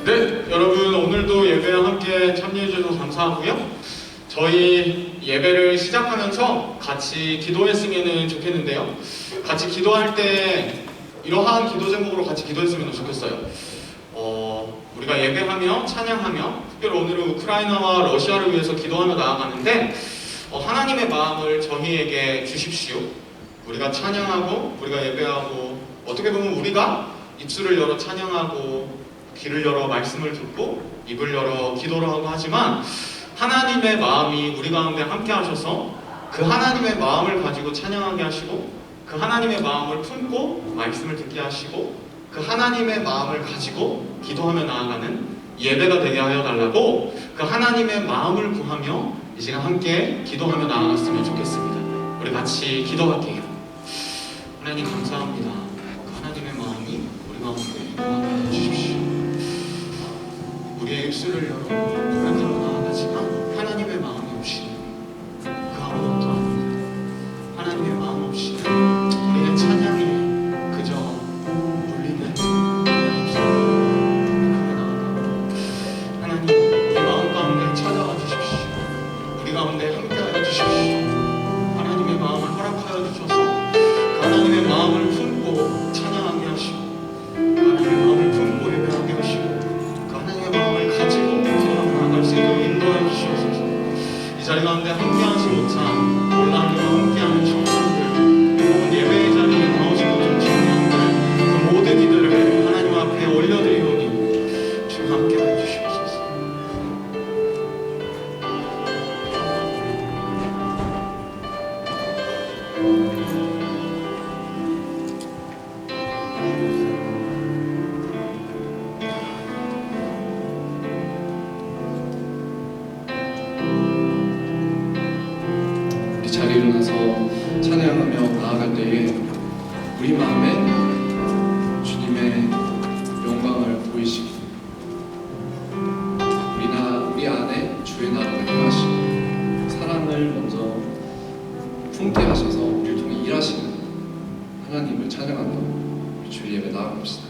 네, 여러분 오늘도 예배에 함께 참여해 주셔서 감사하고요. 저희 예배를 시작하면서 같이 기도했으면 좋겠는데요. 같이 기도할 때 이러한 기도 제목으로 같이 기도했으면 좋겠어요. 우리가 예배하며 찬양하며 특별히 오늘은 우크라이나와 러시아를 위해서 기도하며 나아가는데 하나님의 마음을 저희에게 주십시오. 우리가 찬양하고 우리가 예배하고 어떻게 보면 우리가 입술을 열어 찬양하고 귀를 열어 말씀을 듣고 입을 열어 기도를 하고 하지만 하나님의 마음이 우리 가운데 함께 하셔서 그 하나님의 마음을 가지고 찬양하게 하시고 그 하나님의 마음을 품고 말씀을 듣게 하시고 그 하나님의 마음을 가지고 기도하며 나아가는 예배가 되게 하여 달라고 그 하나님의 마음을 구하며 이 시간 함께 기도하며 나아갔으면 좋겠습니다. 우리 같이 기도할게요. 하나님 감사합니다. 그 하나님의 마음이 우리 가운데 임하게 해주십시오. 우리의 입술을 열어 고백하며 나아가지만 하나님의 마음이 없이는 그 아무것도 아닙니다. 하나님의 마음 없이는 우리의 찬양이 그저 울리는 하나님 우리 마음 가운데 찾아와 주십시오. 우리 가운데 함께하여 주십시오. 하나님의 마음을 허락하여 주셔서 그 하나님의 마음을 품고 찬양하게 하시고 그 하나님의 마음을 품고 예배하게 하시고 마음을 가지고 나아갈 수 있도록 인도해 주시옵소서. 이 자리 가운데 함께하지 못한 온라인으로 함께하는 청년들 혹은 예배의 자리에 나오지 못한 청년들 그 모든 이들을 하나님 앞에 올려드리오니 주님 함께해 주시옵소서. 자리에 일어나서 찬양하며 나아갈 때에 우리 마음에 주님의 영광을 보이시고 우리 안에 주의 나라가 임하시고 사랑을 먼저 품게 하셔서 우리를 통해 일하시는 하나님을 찬양한다고 우리 주의 예배 나아갑시다.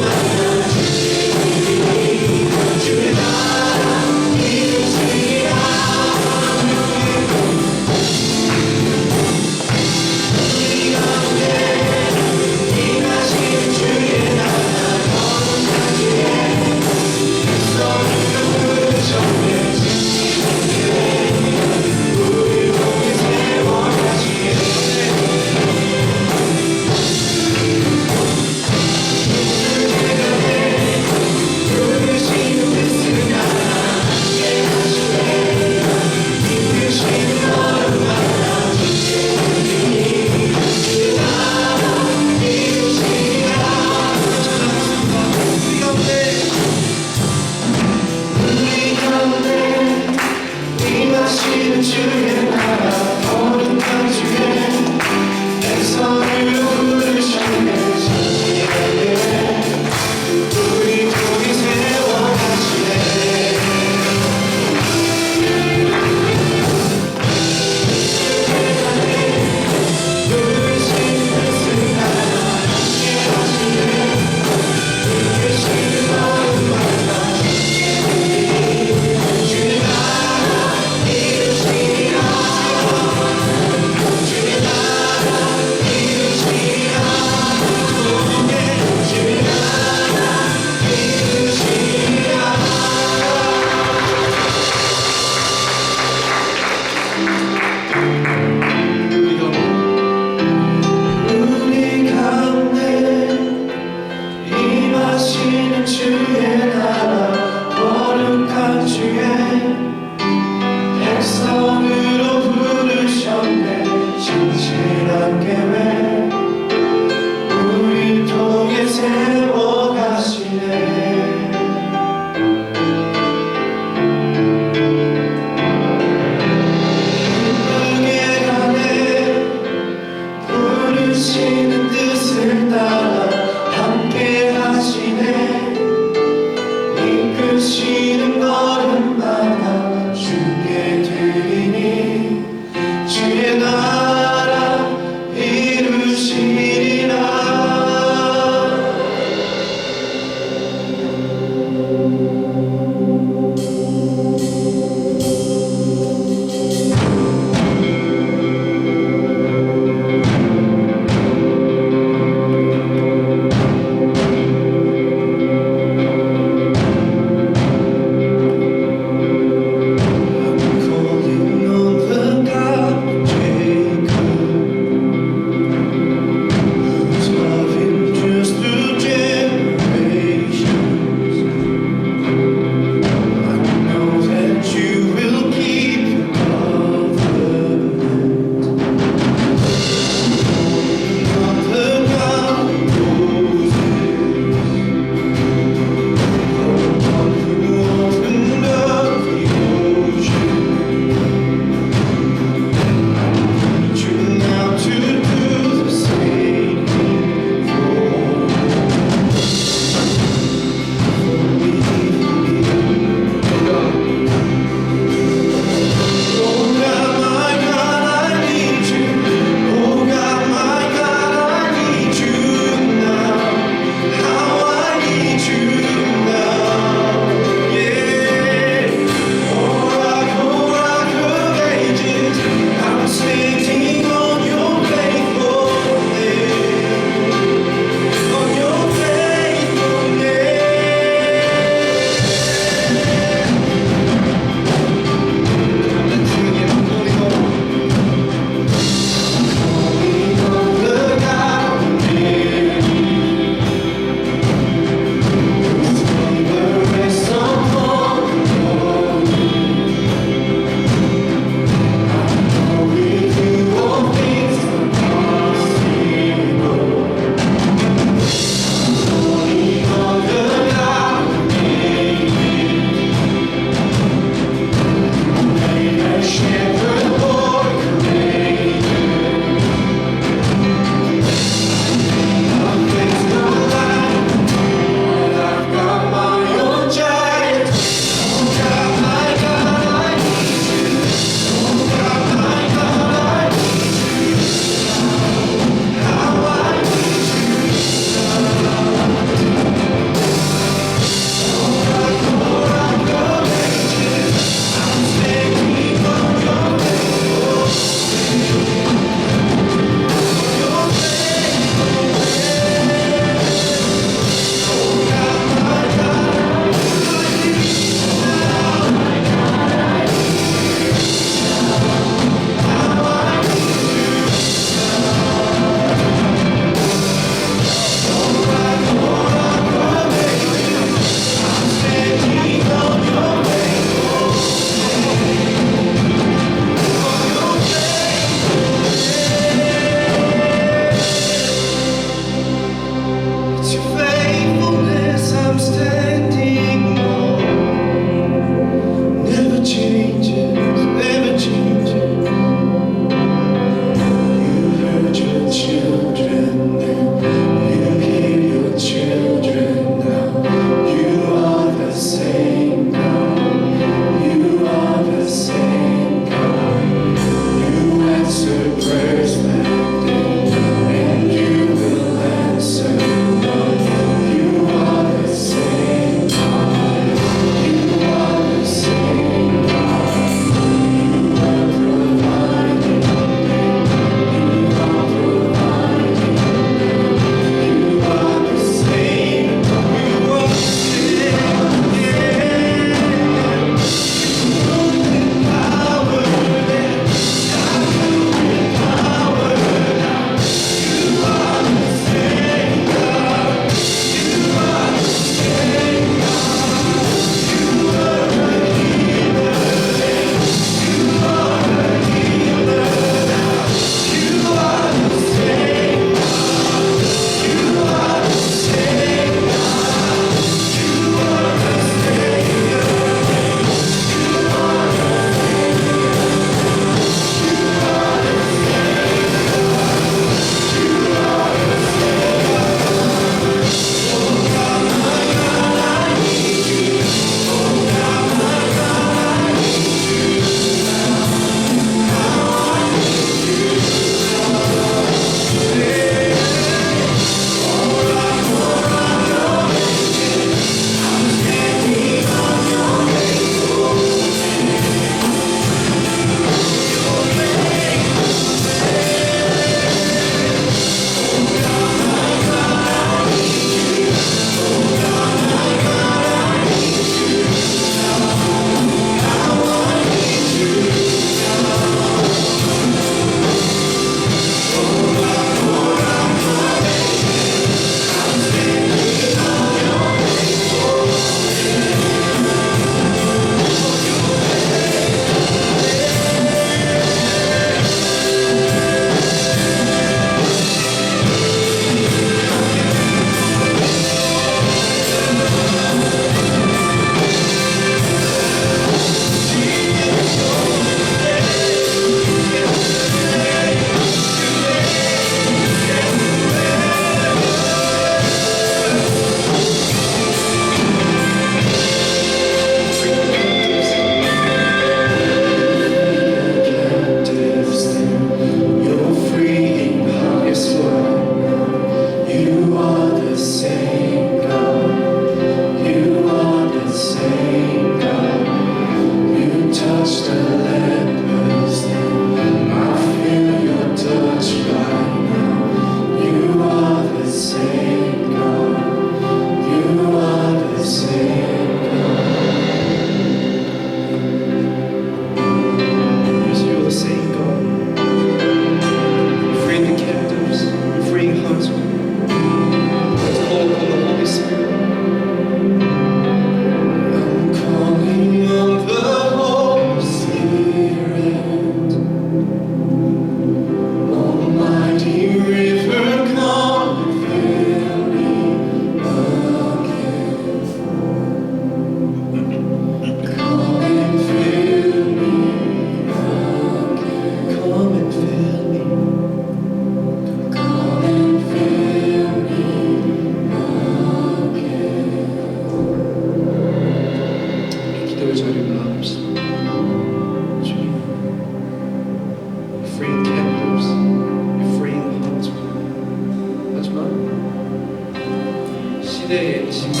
시대의 이 시간에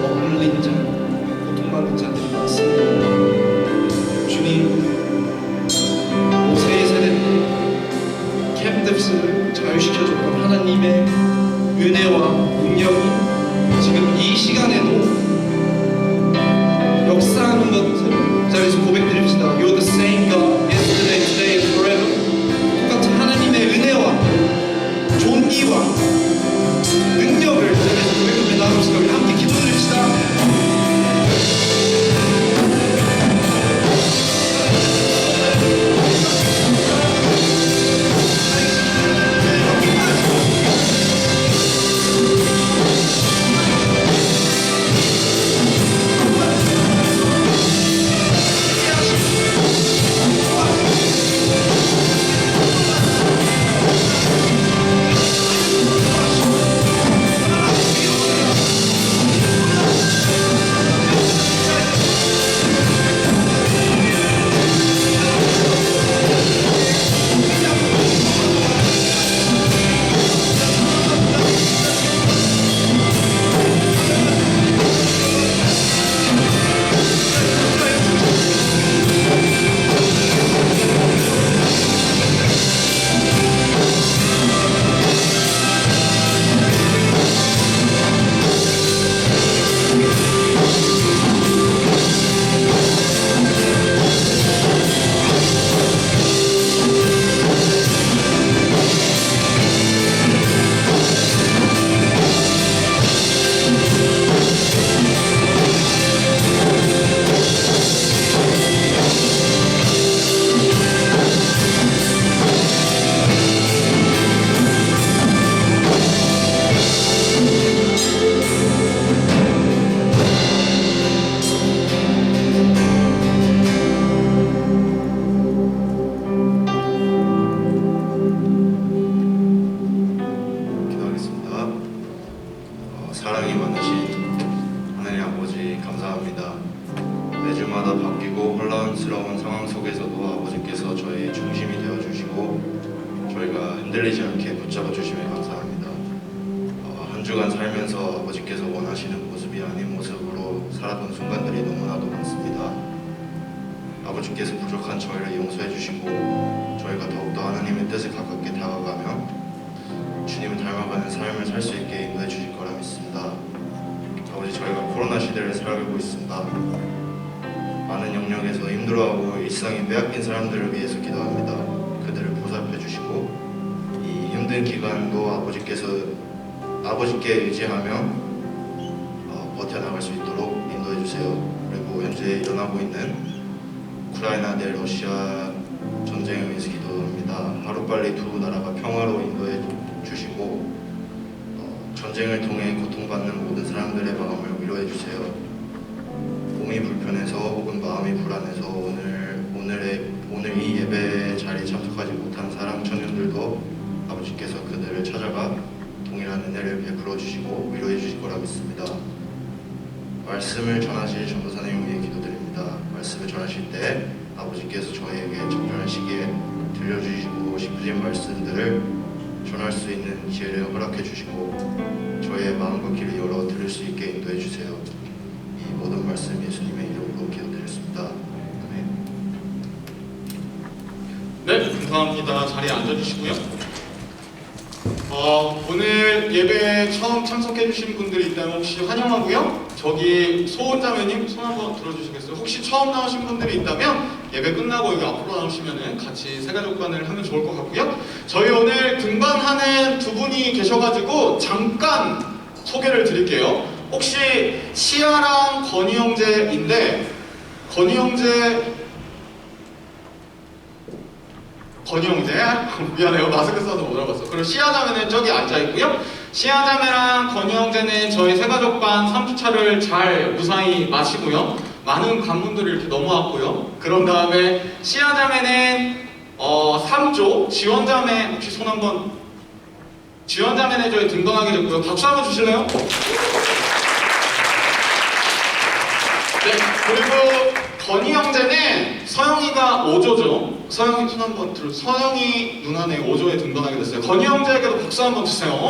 억눌린 자, 고통받는 자들이 많습니다. 주님, 모세의 세대 때 캡티브스를 자유시켜줬던 하나님의 은혜와 능력이 지금 이 시간에도 역사하는 것을 이 자리에서 고백드립시다. You're the same God, yesterday, today, and forever. 똑같은 하나님의 은혜와 존귀와 능력을 이 자리에서 고백하며 나갑시다. 우리 함께 기도드립시다. 사랑이 많으신 하나님 아버지 감사합니다. 매주마다 바뀌고 혼란스러운 상황 속에서도 아버지께서 저의 중심이 되어주시고 저희가 흔들리지 않게 붙잡아 주심에 감사합니다. 한 주간 살면서 아버지께서 원하시는 모습이 아닌 모습으로 살았던 순간들이 너무나도 많습니다. 아버지께서 부족한 저희를 용서해 주시고 저희가 더욱더 하나님의 뜻에 가깝게 다가가며 주님을 닮아가는 삶을 살 수 있게 인도해 주실 거라 믿습니다. 아버지, 저희가 코로나 시대를 살아가고 있습니다. 많은 영역에서 힘들어하고 일상이 빼앗긴 사람들을 위해서 기도합니다. 그들을 보살펴 주시고 이 힘든 기간도 아버지께 의지하며 버텨나갈 수 있도록 인도해 주세요. 그리고 현재 일어나고 있는 우크라이나 대 러시아 전쟁에 위해서 기도합니다. 하루빨리 두 나라가 평화로 인도해 주시고 전쟁을 통해 고통받는 모든 사람들의 마음을 위로해 주세요. 몸이 불편해서 혹은 마음이 불안해서 오늘 이 예배 자리에 참석하지 못한 사랑 청년들도 아버지께서 그들을 찾아가 동일한 은혜를 베풀어 주시고 위로해 주실 거라 믿습니다. 말씀을 전하실 전도사님 위해 기도드립니다. 말씀을 전하실 때 아버지께서 저희에게 적절한 시기에 들려주시고 싶으신 말씀들을 전할 수 있는 기회를 허락해 주시고 저희의 마음과 귀를 열어 들을 수 있게 인도해 주세요. 이 모든 말씀 예수님의 이름으로 기도드렸습니다. 아멘. 네, 감사합니다. 자리에 앉아주시고요. 오늘 예배에 처음 참석해주신 분들이 있다면 혹시 환영하고요. 저기 소원자매님 손 한번 들어주시겠어요? 혹시 처음 나오신 분들이 있다면 예배 끝나고 여기 앞으로 나오시면 같이 세가족관을 하면 좋을 것 같고요. 저희 오늘 등반하는 두 분이 계셔가지고 잠깐 소개를 드릴게요. 혹시 시아랑 건희 형제인데 건희 형제 미안해요, 마스크 써서 못 알아봤어. 그리고 시아자매는 저기 앉아있고요. 시아자매랑 건희 형제는 저희 세가족반 3주차를 잘 무사히 마치고요. 많은 관문들이 이렇게 넘어왔고요. 그런 다음에 시아자매는 3조 지원자매 혹시 손 한번. 지원자매는 저희 등반하게 됐고요. 박수 한번 주실래요? 네, 그리고 건희 형제는 서영이가 5조죠. 서영이 손 한번 들어. 서영이 누나네 5조에 등반하게 됐어요. 건희 형제에게도 박수 한번 주세요.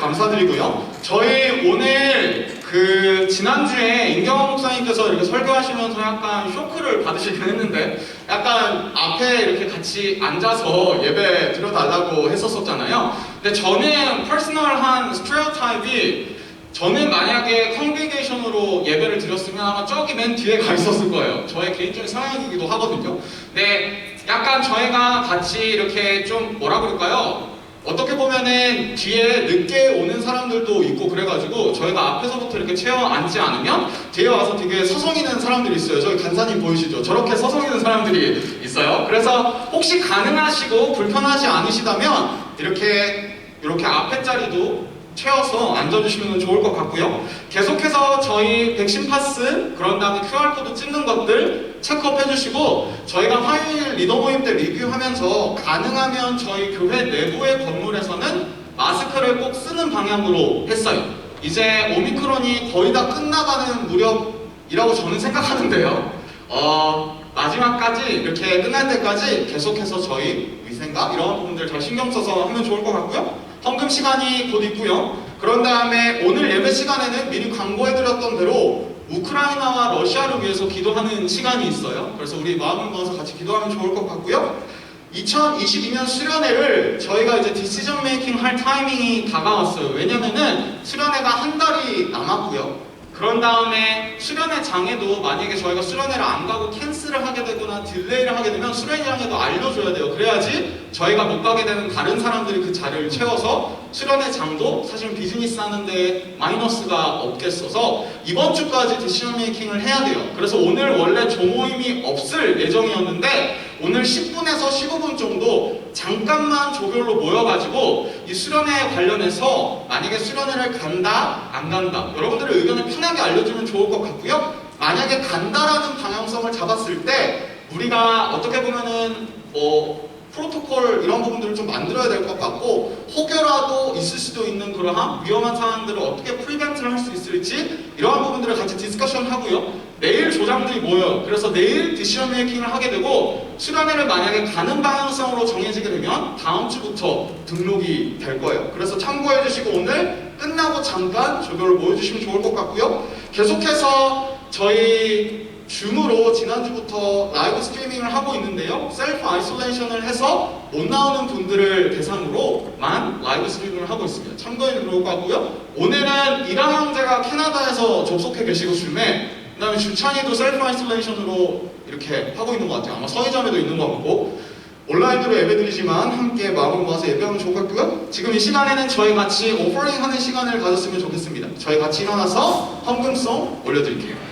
감사드리고요. 저희 오늘 지난주에 임경환 목사님께서 이렇게 설교하시면서 약간 쇼크를 받으시긴 했는데 약간 앞에 이렇게 같이 앉아서 예배 드려달라고 했었잖아요. 근데 저는 퍼스널한 스테레오타입이 저는 만약에 컨그리게이션으로 예배를 드렸으면 아마 저기 맨 뒤에 가 있었을 거예요. 저의 개인적인 성향이기도 하거든요. 근데 약간 저희가 같이 이렇게 좀 뭐라 그럴까요? 어떻게 보면은 뒤에 늦게 오는 사람들도 있고 그래가지고 저희가 앞에서부터 이렇게 채워 앉지 않으면 뒤에 와서 되게 서성이는 사람들이 있어요. 저기 간사님 보이시죠? 저렇게 서성이는 사람들이 있어요. 그래서 혹시 가능하시고 불편하지 않으시다면 이렇게 앞에 자리도 채워서 앉아주시면 좋을 것 같고요. 계속해서 저희 백신 파스, 그런 다음에 QR코드 찍는 것들 체크업 해주시고 저희가 화요일 리더 모임 때 리뷰하면서 가능하면 저희 교회 내부의 건물에서는 마스크를 꼭 쓰는 방향으로 했어요. 이제 오미크론이 거의 다 끝나가는 무렵이라고 저는 생각하는데요. 마지막까지 이렇게 끝날 때까지 계속해서 저희 위생과 이런 부분들 잘 신경 써서 하면 좋을 것 같고요. 헌금 시간이 곧 있고요. 그런 다음에 오늘 예배 시간에는 미리 광고해드렸던 대로 우크라이나와 러시아를 위해서 기도하는 시간이 있어요. 그래서 우리 마음을 모아서 같이 기도하면 좋을 것 같고요. 2022년 수련회를 저희가 이제 디시전 메이킹 할 타이밍이 다가왔어요. 왜냐면은 수련회가 한 달이 남았고요. 그런 다음에 수련회 장에도 만약에 저희가 수련회를 안 가고 캔슬을 하게 되거나 딜레이를 하게 되면 수련회장에도 알려줘야 돼요. 그래야지 저희가 못 가게 되는 다른 사람들이 그 자리를 채워서 수련회 장도 사실 비즈니스 하는데 마이너스가 없겠어서 이번 주까지 디시전 메이킹을 해야 돼요. 그래서 오늘 원래 조모임이 없을 예정이었는데 오늘 10분에서 15분 정도 잠깐만 조별로 모여가지고 이 수련회 관련해서 만약에 수련회를 간다, 안 간다 여러분들의 의견을 편하게 알려주면 좋을 것 같고요. 만약에 간다라는 방향성을 잡았을 때 우리가 어떻게 보면은 프로토콜 이런 부분들을 좀 만들어야 될 것 같고 혹여라도 있을 수도 있는 그러한 위험한 상황들을 어떻게 프리벤트를 할 수 있을지 이러한 부분들을 같이 디스커션 하고요. 내일 조장들이 모여요. 그래서 내일 디시전 메이킹을 하게 되고 수련회를 만약에 가는 방향성으로 정해지게 되면 다음 주부터 등록이 될 거예요. 그래서 참고해 주시고 오늘 끝나고 잠깐 조별로 모여주시면 좋을 것 같고요. 계속해서 저희 줌으로 지난주부터 라이브 스트리밍을 하고 있는데요. 셀프 아이솔레이션을 해서 못 나오는 분들을 대상으로만 라이브 스트리밍을 하고 있습니다. 참고해주면 좋을 것 같고요. 오늘은 이랑 형제가 캐나다에서 접속해 계시고 줌에 그 다음에 주찬이도 셀프 아이솔레이션으로 이렇게 하고 있는 것 같아요. 아마 서희점에도 있는 것 같고 온라인으로 예배드리지만 함께 마음을 모아서 예배하면 좋을 것 같고요. 지금 이 시간에는 저희 같이 오퍼링 하는 시간을 가졌으면 좋겠습니다. 저희 같이 일어나서 헌금송 올려드릴게요.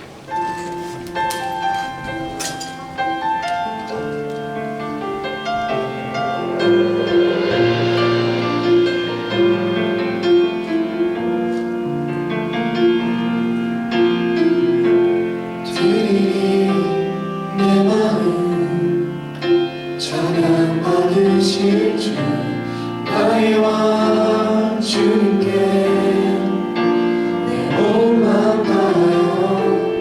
주님께 내 몸만 다하여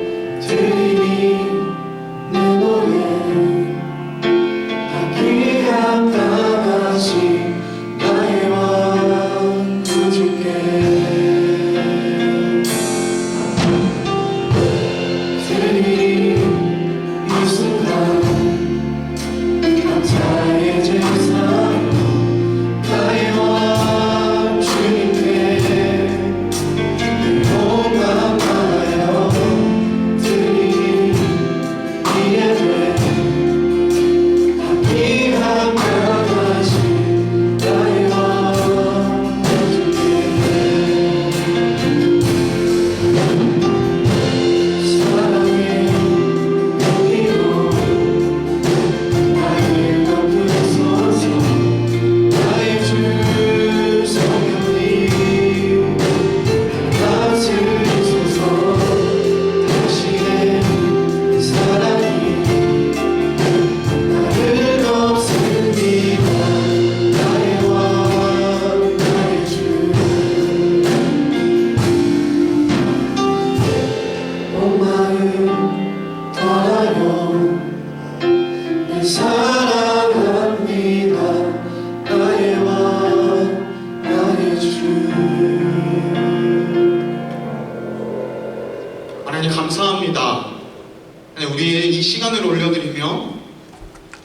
올려드리며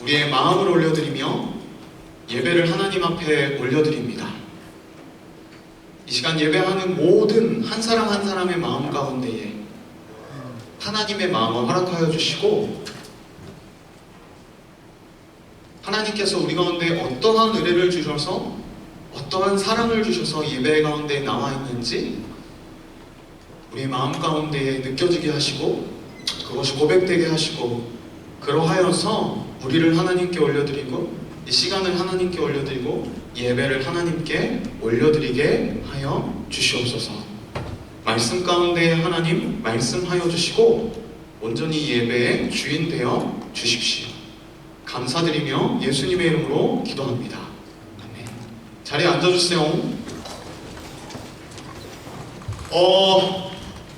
우리의 마음을 올려드리며 예배를 하나님 앞에 올려드립니다. 이 시간 예배하는 모든 한 사람 한 사람의 마음 가운데에 하나님의 마음을 허락하여 주시고 하나님께서 우리 가운데 어떠한 은혜를 주셔서 어떠한 사랑을 주셔서 예배 가운데 나와 있는지 우리의 마음 가운데에 느껴지게 하시고 그것이 고백되게 하시고 그러하여서 우리를 하나님께 올려드리고 이 시간을 하나님께 올려드리고 예배를 하나님께 올려드리게 하여 주시옵소서. 말씀 가운데 하나님 말씀하여 주시고 온전히 예배의 주인 되어 주십시오. 감사드리며 예수님의 이름으로 기도합니다. 아멘. 자리에 앉아주세요.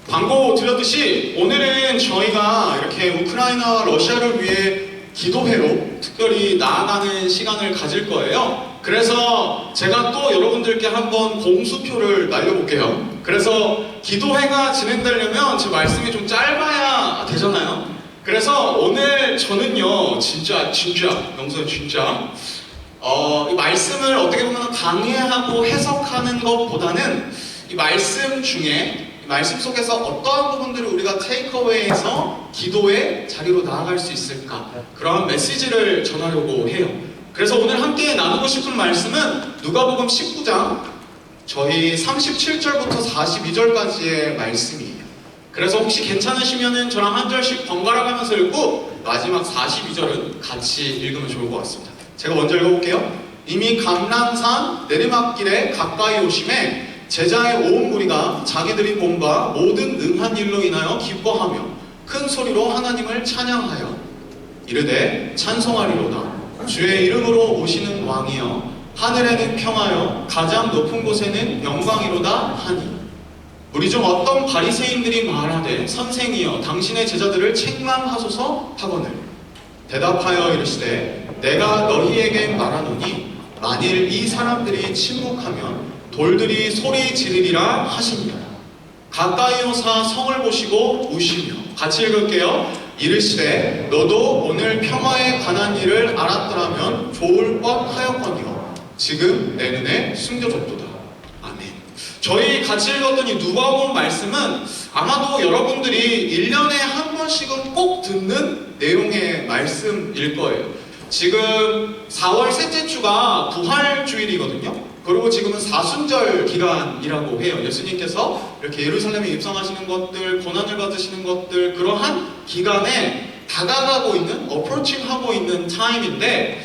광고 드렸듯이 오늘은 저희가 이렇게 우크라이나와 러시아를 위해 기도회로 특별히 나아가는 시간을 가질 거예요. 그래서 제가 또 여러분들께 한번 공수표를 날려볼게요. 그래서 기도회가 진행되려면 제 말씀이 좀 짧아야 되잖아요. 그래서 오늘 저는요 영수야 진짜 이 말씀을 어떻게 보면 강의하고 해석하는 것보다는 이 말씀 중에 말씀 속에서 어떠한 부분들을 우리가 테이크어웨이해서 기도의 자리로 나아갈 수 있을까 그러한 메시지를 전하려고 해요. 그래서 오늘 함께 나누고 싶은 말씀은 누가복음 19장 저희 37절부터 42절까지의 말씀이에요. 그래서 혹시 괜찮으시면은 저랑 한 절씩 번갈아 가면서 읽고 마지막 42절은 같이 읽으면 좋을 것 같습니다. 제가 먼저 읽어볼게요. 이미 감람산 내리막길에 가까이 오심에 제자의 온 무리가 자기들이 본 바 모든 능한 일로 인하여 기뻐하며 큰 소리로 하나님을 찬양하여 이르되 찬송하리로다. 주의 이름으로 오시는 왕이여 하늘에는 평하여 가장 높은 곳에는 영광이로다 하니 우리 중 어떤 바리새인들이 말하되 선생이여 당신의 제자들을 책망하소서 하거늘 대답하여 이르시되 내가 너희에게 말하노니 만일 이 사람들이 침묵하면 돌들이 소리 지르리라 하시니라. 가까이 오사 성을 보시고 우시며 같이 읽을게요. 이르시되 너도 오늘 평화에 관한 일을 알았더라면 좋을 뻔하였거니와 지금 내 눈에 숨겨졌도다. 아멘. 저희 같이 읽었던 이 누가복음 말씀은 아마도 여러분들이 1년에 한 번씩은 꼭 듣는 내용의 말씀일 거예요. 지금 4월 셋째 주가 부활주일이거든요. 그리고 지금은 사순절 기간이라고 해요. 예수님께서 이렇게 예루살렘에 입성하시는 것들, 고난을 받으시는 것들, 그러한 기간에 다가가고 있는, 어프로칭하고 있는 타임인데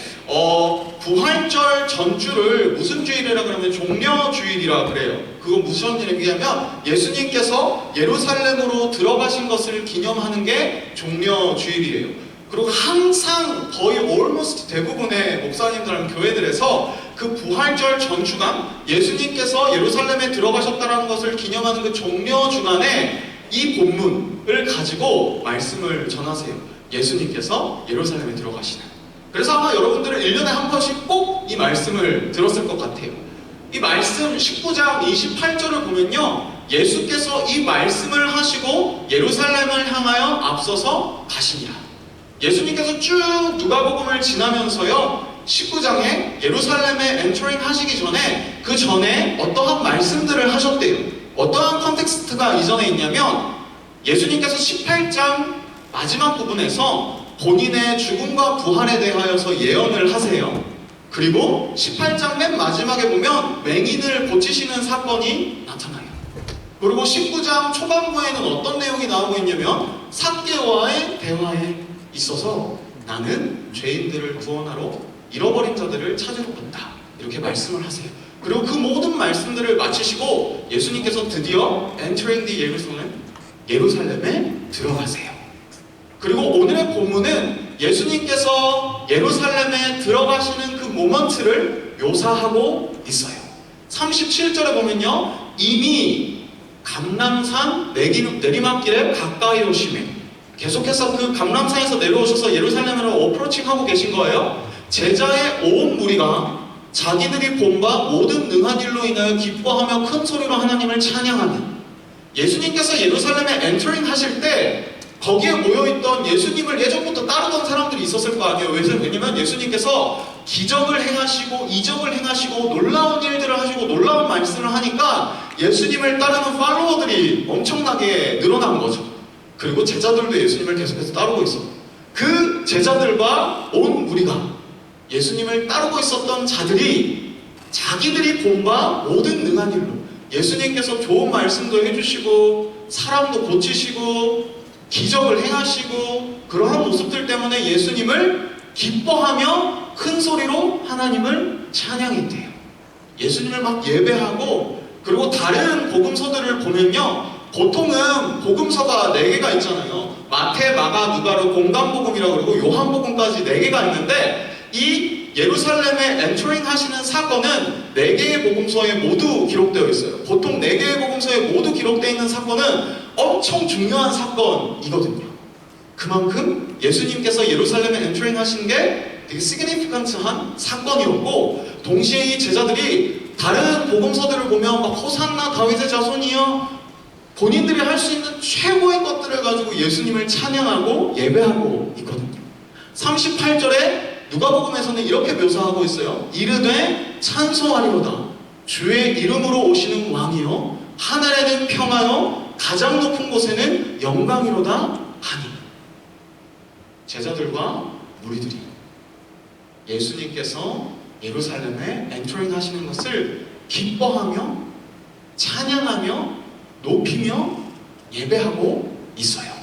부활절 전주를 무슨 주일이라 그러면 종려주일이라 그래요. 그건 무슨 얘기냐면 예수님께서 예루살렘으로 들어가신 것을 기념하는 게 종려주일이에요. 그리고 항상 거의 almost 대부분의 목사님들은 교회들에서 그 부활절 전주간 예수님께서 예루살렘에 들어가셨다는 것을 기념하는 그 종려 주간에 이 본문을 가지고 말씀을 전하세요. 예수님께서 예루살렘에 들어가시는. 그래서 아마 여러분들은 1년에 한 번씩 꼭 이 말씀을 들었을 것 같아요. 이 말씀 19장 28절을 보면요, 예수께서 이 말씀을 하시고 예루살렘을 향하여 앞서서 가시니라. 예수님께서 쭉 누가복음을 지나면서요 19장에 예루살렘에 엔터링 하시기 전에 그 전에 어떠한 말씀들을 하셨대요. 어떠한 컨텍스트가 이전에 있냐면 예수님께서 18장 마지막 부분에서 본인의 죽음과 부활에 대하여서 예언을 하세요. 그리고 18장 맨 마지막에 보면 맹인을 고치시는 사건이 나타나요. 그리고 19장 초반부에는 어떤 내용이 나오고 있냐면 삭개와의 대화에 있어서 나는 죄인들을 구원하러 잃어버린 자들을 찾으러 간다. 이렇게 말씀을 하세요. 그리고 그 모든 말씀들을 마치시고 예수님께서 드디어 entering the 예루살렘에 들어가세요. 그리고 오늘의 본문은 예수님께서 예루살렘에 들어가시는 그 모먼트를 묘사하고 있어요. 37절에 보면요, 이미 감람산 내리막길에 가까이 오시매 계속해서 그 감람산에서 내려오셔서 예루살렘으로 어프로칭하고 계신 거예요. 제자의 온 무리가 자기들이 본 바 모든 능한 일로 인하여 기뻐하며 큰 소리로 하나님을 찬양하는. 예수님께서 예루살렘에 엔터링 하실 때 거기에 모여있던 예수님을 예전부터 따르던 사람들이 있었을 거 아니에요. 왜냐면 예수님께서 기적을 행하시고 이적을 행하시고 놀라운 일들을 하시고 놀라운 말씀을 하니까 예수님을 따르는 팔로워들이 엄청나게 늘어난 거죠. 그리고 제자들도 예수님을 계속해서 따르고 있었고, 그 제자들과 온 무리가 예수님을 따르고 있었던 자들이 자기들이 본 바 모든 능한 일로 예수님께서 좋은 말씀도 해주시고 사람도 고치시고 기적을 행하시고 그러한 모습들 때문에 예수님을 기뻐하며 큰 소리로 하나님을 찬양했대요. 예수님을 막 예배하고, 그리고 다른 복음서들을 보면요, 보통은 복음서가 4개가 있잖아요. 마태, 마가, 누가로 공간복음이라고 그러고 요한복음까지 4개가 있는데, 이 예루살렘에 엔터링 하시는 사건은 4개의 복음서에 모두 기록되어 있어요. 보통 4개의 복음서에 모두 기록되어 있는 사건은 엄청 중요한 사건이거든요. 그만큼 예수님께서 예루살렘에 엔터링 하신 게 되게 시그니피컨트한 사건이었고, 동시에 이 제자들이 다른 복음서들을 보면 막 호산나 다윗의 자손이여, 본인들이 할 수 있는 최고의 것들을 가지고 예수님을 찬양하고 예배하고 있거든요. 38절에 누가복음에서는 이렇게 묘사하고 있어요. 이르되 찬송하리로다 주의 이름으로 오시는 왕이요 하늘에는 평화요 가장 높은 곳에는 영광이로다 하니. 제자들과 무리들이 예수님께서 예루살렘에 엔터링 하시는 것을 기뻐하며 찬양하며 높이며 예배하고 있어요.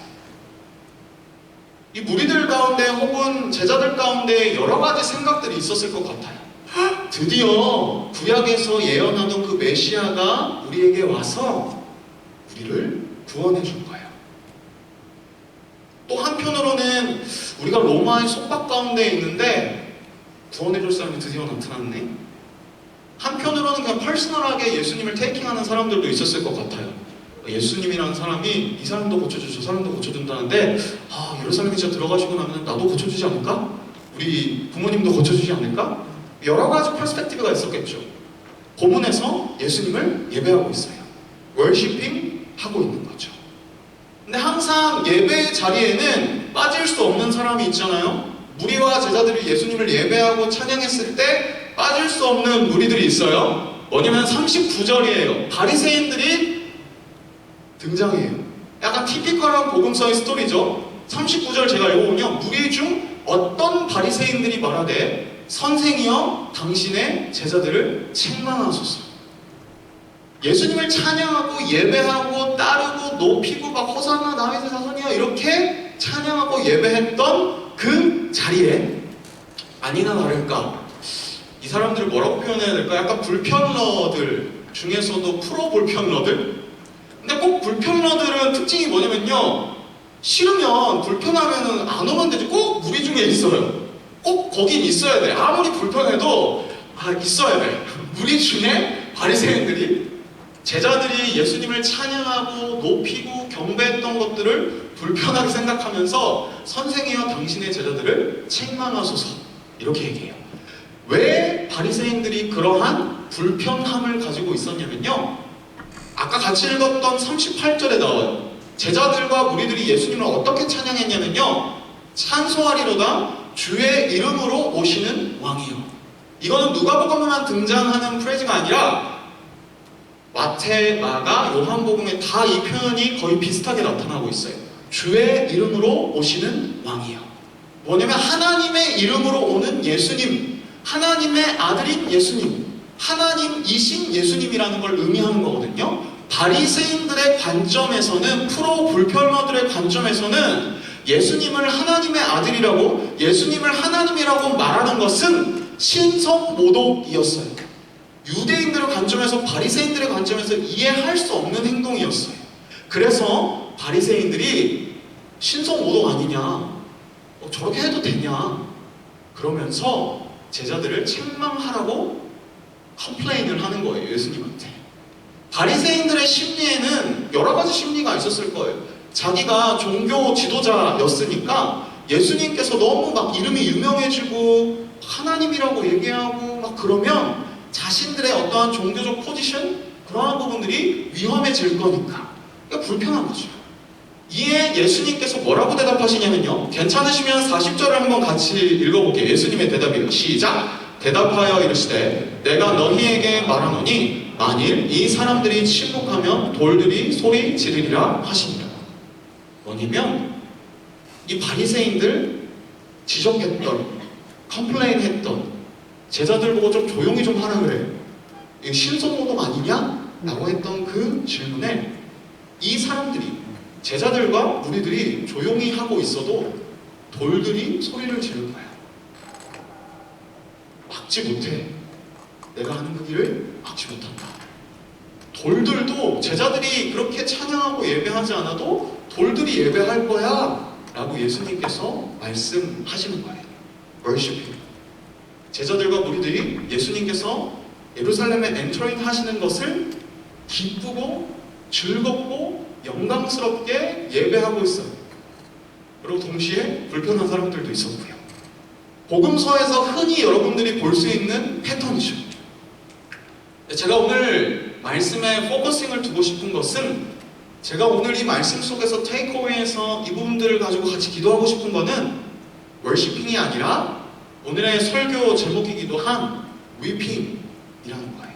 이 무리들 가운데 혹은 제자들 가운데 여러 가지 생각들이 있었을 것 같아요. 드디어 구약에서 예언하던 그 메시아가 우리에게 와서 우리를 구원해 줄 거예요. 또 한편으로는 우리가 로마의 속박 가운데 있는데 구원해 줄 사람이 드디어 나타났네. 한편으로는 그냥 퍼스널하게 예수님을 테이킹하는 사람들도 있었을 것 같아요. 예수님이라는 사람이 이 사람도 고쳐주고 저 사람도 고쳐준다는데, 예루살렘에 진짜 들어가시고 나면 나도 고쳐주지 않을까? 우리 부모님도 고쳐주지 않을까? 여러 가지 퍼스펙티브가 있었겠죠. 본문에서 예수님을 예배하고 있어요. 월시핑 하고 있는 거죠. 근데 항상 예배의 자리에는 빠질 수 없는 사람이 있잖아요. 무리와 제자들이 예수님을 예배하고 찬양했을 때 빠질 수 없는 무리들이 있어요. 뭐냐면 39절이에요. 바리새인들이 등장해요. 약간 티피컬한 복음서의 스토리죠. 39절 제가 읽어보면 무리 중 어떤 바리새인들이 말하되 선생이여 당신의 제자들을 책망하소서. 예수님을 찬양하고 예배하고 따르고 높이고 막 호산나 다윗의 자손이여 이렇게 찬양하고 예배했던 그 자리에 아니나 다를까 이 사람들을 뭐라고 표현해야 될까? 약간 불편러들 중에서도 프로 불편러들? 근데 꼭 불편러들은 특징이 뭐냐면요, 싫으면 불편하면 안 오면 되지. 꼭 무리 중에 있어요. 꼭 거긴 있어야 돼. 아무리 불편해도 있어야 돼. 무리 중에 바리새인들이, 제자들이 예수님을 찬양하고 높이고 경배했던 것들을 불편하게 생각하면서 선생이여 당신의 제자들을 책망하소서 이렇게 얘기해요. 왜 바리새인들이 그러한 불편함을 가지고 있었냐면요, 아까 같이 읽었던 38절에 나와요. 제자들과 무리들이 예수님을 어떻게 찬양했냐면요, 찬송하리로다 주의 이름으로 오시는 왕이요. 이거는 누가복음에만 등장하는 프레즈가 아니라 마태, 마가, 요한복음에 다 이 표현이 거의 비슷하게 나타나고 있어요. 주의 이름으로 오시는 왕이요. 뭐냐면 하나님의 이름으로 오는 예수님, 하나님의 아들인 예수님, 하나님이신 예수님이라는 걸 의미하는 거거든요. 바리새인들의 관점에서는, 프로 불편러들의 관점에서는 예수님을 하나님의 아들이라고, 예수님을 하나님이라고 말하는 것은 신성모독이었어요. 유대인들의 관점에서, 바리새인들의 관점에서 이해할 수 없는 행동이었어요. 그래서 바리새인들이 신성모독 아니냐, 저렇게 해도 되냐 그러면서 제자들을 책망하라고 컴플레인을 하는 거예요, 예수님한테. 바리새인들의 심리에는 여러 가지 심리가 있었을 거예요. 자기가 종교 지도자였으니까 예수님께서 너무 막 이름이 유명해지고 하나님이라고 얘기하고 막 그러면 자신들의 어떠한 종교적 포지션, 그러한 부분들이 위험해질 거니까. 그러니까 불편한 거죠. 이에 예수님께서 뭐라고 대답하시냐면요. 괜찮으시면 40절을 한번 같이 읽어볼게요. 예수님의 대답이에요. 시작! 대답하여 이르시되 내가 너희에게 말하노니 만일 이 사람들이 침묵하면 돌들이 소리 지르리라 하시니라. 뭐냐면 이 바리새인들 지적했던, 컴플레인했던 제자들 보고 좀 조용히 좀 하라 그래. 이거 신성모독 아니냐? 라고 했던 그 질문에 이 사람들이, 제자들과 무리들이 조용히 하고 있어도 돌들이 소리를 지를 거야. 막지 못해. 내가 하는 그 길을 막지 못한다. 돌들도 제자들이 그렇게 찬양하고 예배하지 않아도 돌들이 예배할 거야 라고 예수님께서 말씀하시는 거예요. worshiping. 제자들과 무리들이 예수님께서 예루살렘에 엔터링 하시는 것을 기쁘고 즐겁고 영광스럽게 예배하고 있어요. 그리고 동시에 불편한 사람들도 있었고요. 복음서에서 흔히 여러분들이 볼 수 있는 패턴이죠. 제가 오늘 말씀에 포커싱을 두고 싶은 것은, 제가 오늘 이 말씀 속에서 테이크어웨이에서 이 부분들을 가지고 같이 기도하고 싶은 거는 월시핑이 아니라 오늘의 설교 제목이기도 한 위핑이라는 거예요.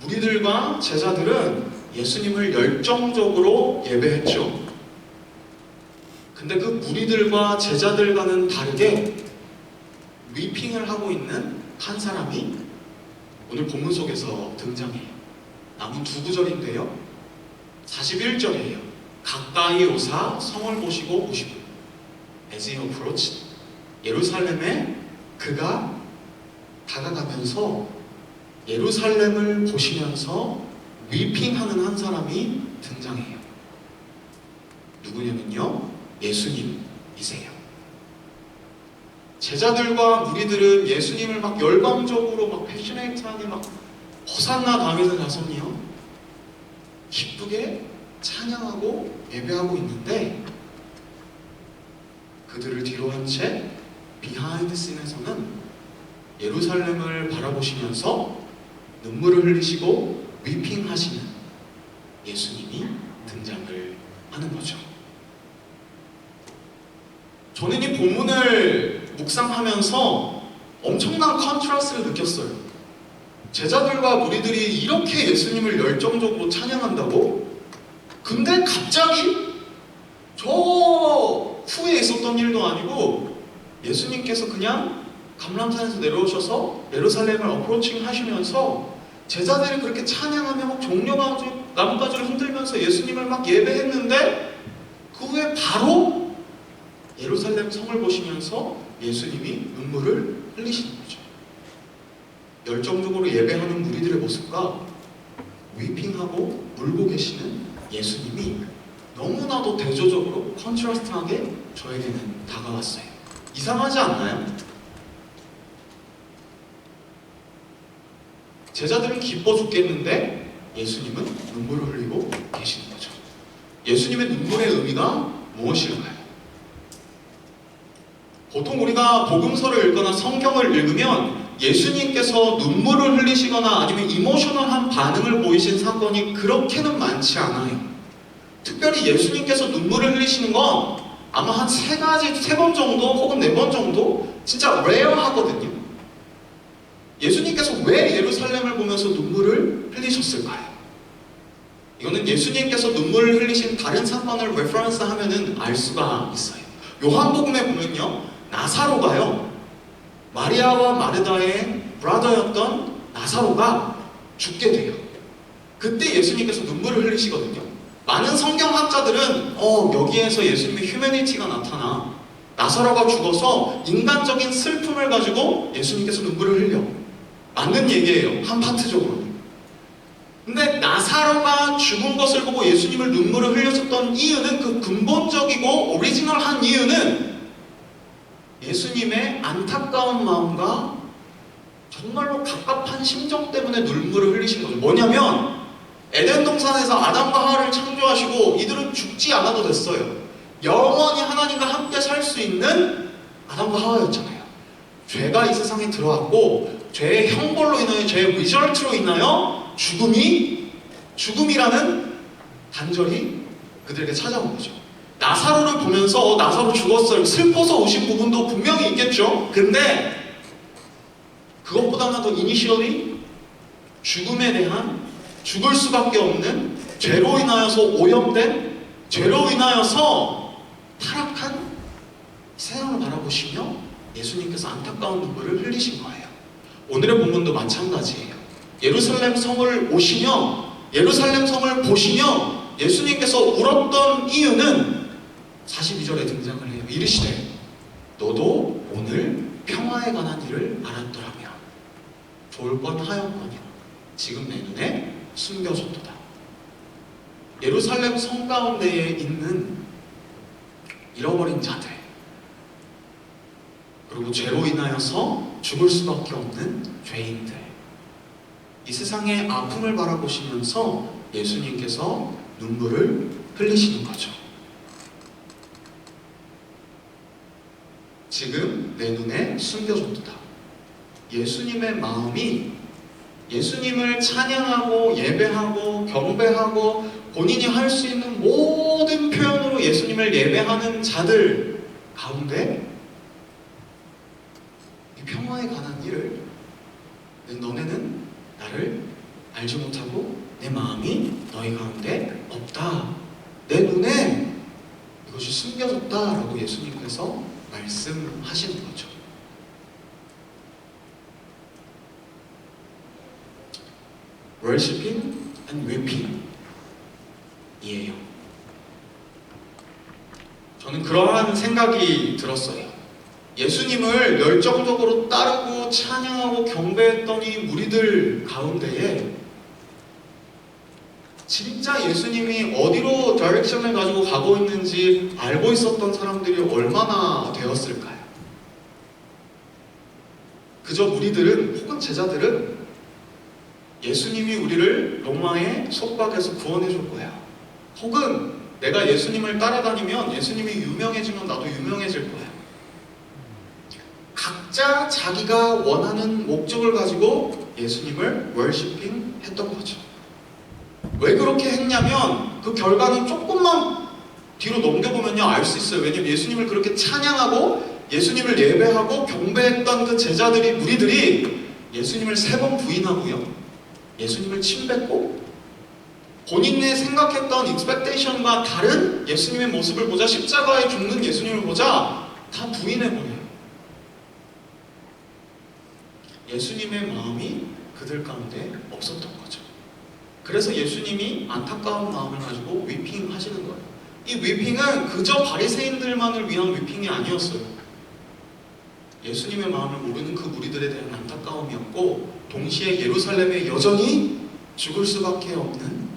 무리들과 제자들은 예수님을 열정적으로 예배했죠. 근데 그 무리들과 제자들과는 다르게 위핑을 하고 있는 한 사람이 오늘 본문 속에서 등장해요. 남은 두 구절인데요. 41절이에요. 가까이 오사 성을 보시고 오시고 As he approached, 예루살렘에 그가 다가가면서 예루살렘을 보시면서 위핑하는 한 사람이 등장해요. 누구냐면요, 예수님이세요. 제자들과 무리들은 예수님을 막 열광적으로 막 패셔네이트하게 막 호산나 다윗의 자손이요 기쁘게 찬양하고 예배하고 있는데, 그들을 뒤로 한 채 비하인드 씬에서는 예루살렘을 바라보시면서 눈물을 흘리시고 위핑하시는 예수님이 등장을 하는 거죠. 저는 이 본문을 묵상하면서 엄청난 컨트라스트를 느꼈어요. 제자들과 무리들이 이렇게 예수님을 열정적으로 찬양한다고? 근데 갑자기 저 후에 있었던 일도 아니고 예수님께서 그냥 감람산에서 내려오셔서 예루살렘을 어프로칭 하시면서 제자들이 그렇게 찬양하며 막 종려가지고 나뭇가지를 흔들면서 예수님을 막 예배했는데, 그 후에 바로 예루살렘 성을 보시면서 예수님이 눈물을 흘리시는 거죠. 열정적으로 예배하는 무리들의 모습과 위핑하고 울고 계시는 예수님이 너무나도 대조적으로 컨트라스트하게 저에게는 다가왔어요. 이상하지 않나요? 제자들은 기뻐 죽겠는데 예수님은 눈물을 흘리고 계시는 거죠. 예수님의 눈물의 의미가 무엇일까요? 보통 우리가 복음서를 읽거나 성경을 읽으면 예수님께서 눈물을 흘리시거나 아니면 이모셔널한 반응을 보이신 사건이 그렇게는 많지 않아요. 특별히 예수님께서 눈물을 흘리시는 건 아마 한 세 번 정도 혹은 4번 정도 진짜 레어하거든요. 예수님께서 왜 예루살렘을 보면서 눈물을 흘리셨을까요? 이거는 예수님께서 눈물을 흘리신 다른 사건을 레퍼런스 하면은 알 수가 있어요. 요한복음에 보면요, 나사로가요, 마리아와 마르다의 브라더였던 나사로가 죽게 돼요. 그때 예수님께서 눈물을 흘리시거든요. 많은 성경학자들은 여기에서 예수님의 휴머니티가 나타나, 나사로가 죽어서 인간적인 슬픔을 가지고 예수님께서 눈물을 흘려, 맞는 얘기예요, 한 파트적으로. 근데 나사로가 죽은 것을 보고 예수님을 눈물을 흘렸었던 이유는, 그 근본적이고 오리지널한 이유는 예수님의 안타까운 마음과 정말로 갑갑한 심정 때문에 눈물을 흘리신 거죠. 뭐냐면 에덴 동산에서 아담과 하와를 창조하시고 이들은 죽지 않아도 됐어요. 영원히 하나님과 함께 살 수 있는 아담과 하와였잖아요. 죄가 이 세상에 들어왔고 죄의 형벌로 인하여, 죄의 리절트로 인하여 죽음이라는 단절이 그들에게 찾아온 거죠. 나사로를 보면서 나사로 죽었어요. 슬퍼서 오신 부분도 분명히 있겠죠. 근데 그것보다는 더 이니셜리 죽음에 대한 죽을 수밖에 없는 죄로 인하여서 오염된 죄로 인하여서 타락한 세상을 바라보시며 예수님께서 안타까운 눈물을 흘리신 거예요. 오늘의 본문도 마찬가지예요. 예루살렘 성을 오시며 예루살렘 성을 보시며 예수님께서 울었던 이유는 42절에 등장을 해요. 이르시되 너도 오늘 평화에 관한 일을 알았더라면 좋을 뻔하였거니와 지금 내 눈에 숨겨졌도다. 예루살렘 성 가운데에 있는 잃어버린 자들, 그리고 죄로 인하여서 죽을 수밖에 없는 죄인들, 이 세상의 아픔을 바라보시면서 예수님께서 눈물을 흘리시는 거죠. 지금 내 눈에 숨겨졌도다. 예수님의 마음이 예수님을 찬양하고 예배하고 경배하고 본인이 할 수 있는 모든 표현으로 예수님을 예배하는 자들 가운데 이 평화에 관한 일을 너네는 나를 알지 못하고 내 마음이 너희 가운데 없다. 내 눈에 이것이 숨겨졌다라고 예수님께서 말씀하시는 거죠. Worshipping and weeping 이에요. 저는 그러한 생각이 들었어요. 예수님을 열정적으로 따르고 찬양하고 경배했던 이 무리들 가운데에 진짜 예수님이 어디로 다이렉션을 가지고 가고 있는지 알고 있었던 사람들이 얼마나 되었을까요? 그저 무리들은 혹은 제자들은 예수님이 우리를 로마의 속박에서 구원해 줄 거야. 혹은 내가 예수님을 따라다니면 예수님이 유명해지면 나도 유명해질 거야. 각자 자기가 원하는 목적을 가지고 예수님을 월시핑 했던 거죠. 왜 그렇게 했냐면 그 결과는 조금만 뒤로 넘겨보면요 알 수 있어요. 왜냐면 예수님을 그렇게 찬양하고 예수님을 예배하고 경배했던 그 제자들이 무리들이 예수님을 3번 부인하고요 예수님을 침뱉고 본인의 생각했던 익스펙테이션과 다른 예수님의 모습을 보자, 십자가에 죽는 예수님을 보자 다 부인해버려요. 예수님의 마음이 그들 가운데 없었던 거죠. 그래서 예수님이 안타까운 마음을 가지고 위핑 하시는 거예요. 이 위핑은 그저 바리새인들만을 위한 위핑이 아니었어요. 예수님의 마음을 모르는 그 무리들에 대한 안타까움이었고 동시에 예루살렘에 여전히 죽을 수밖에 없는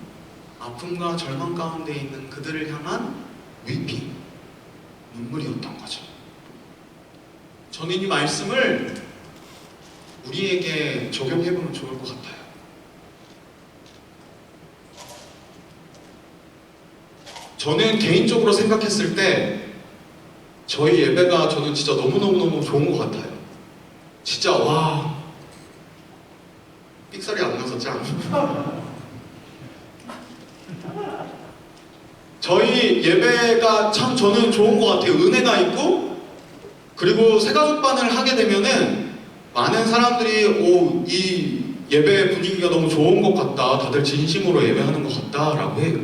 아픔과 절망 가운데 있는 그들을 향한 위핑, 눈물이었던 거죠. 저는 이 말씀을 우리에게 적용해보면 좋을 것 같아요. 저는 개인적으로 생각했을 때 저희 예배가 저는 진짜 너무너무 좋은 것 같아요. 진짜 와 삑사리 안 나서 짱. 저희 예배가 참 저는 좋은 것 같아요. 은혜가 있고 그리고 새가족반을 하게 되면은 많은 사람들이 이 예배 분위기가 너무 좋은 것 같다, 다들 진심으로 예배하는 것 같다라고 해요.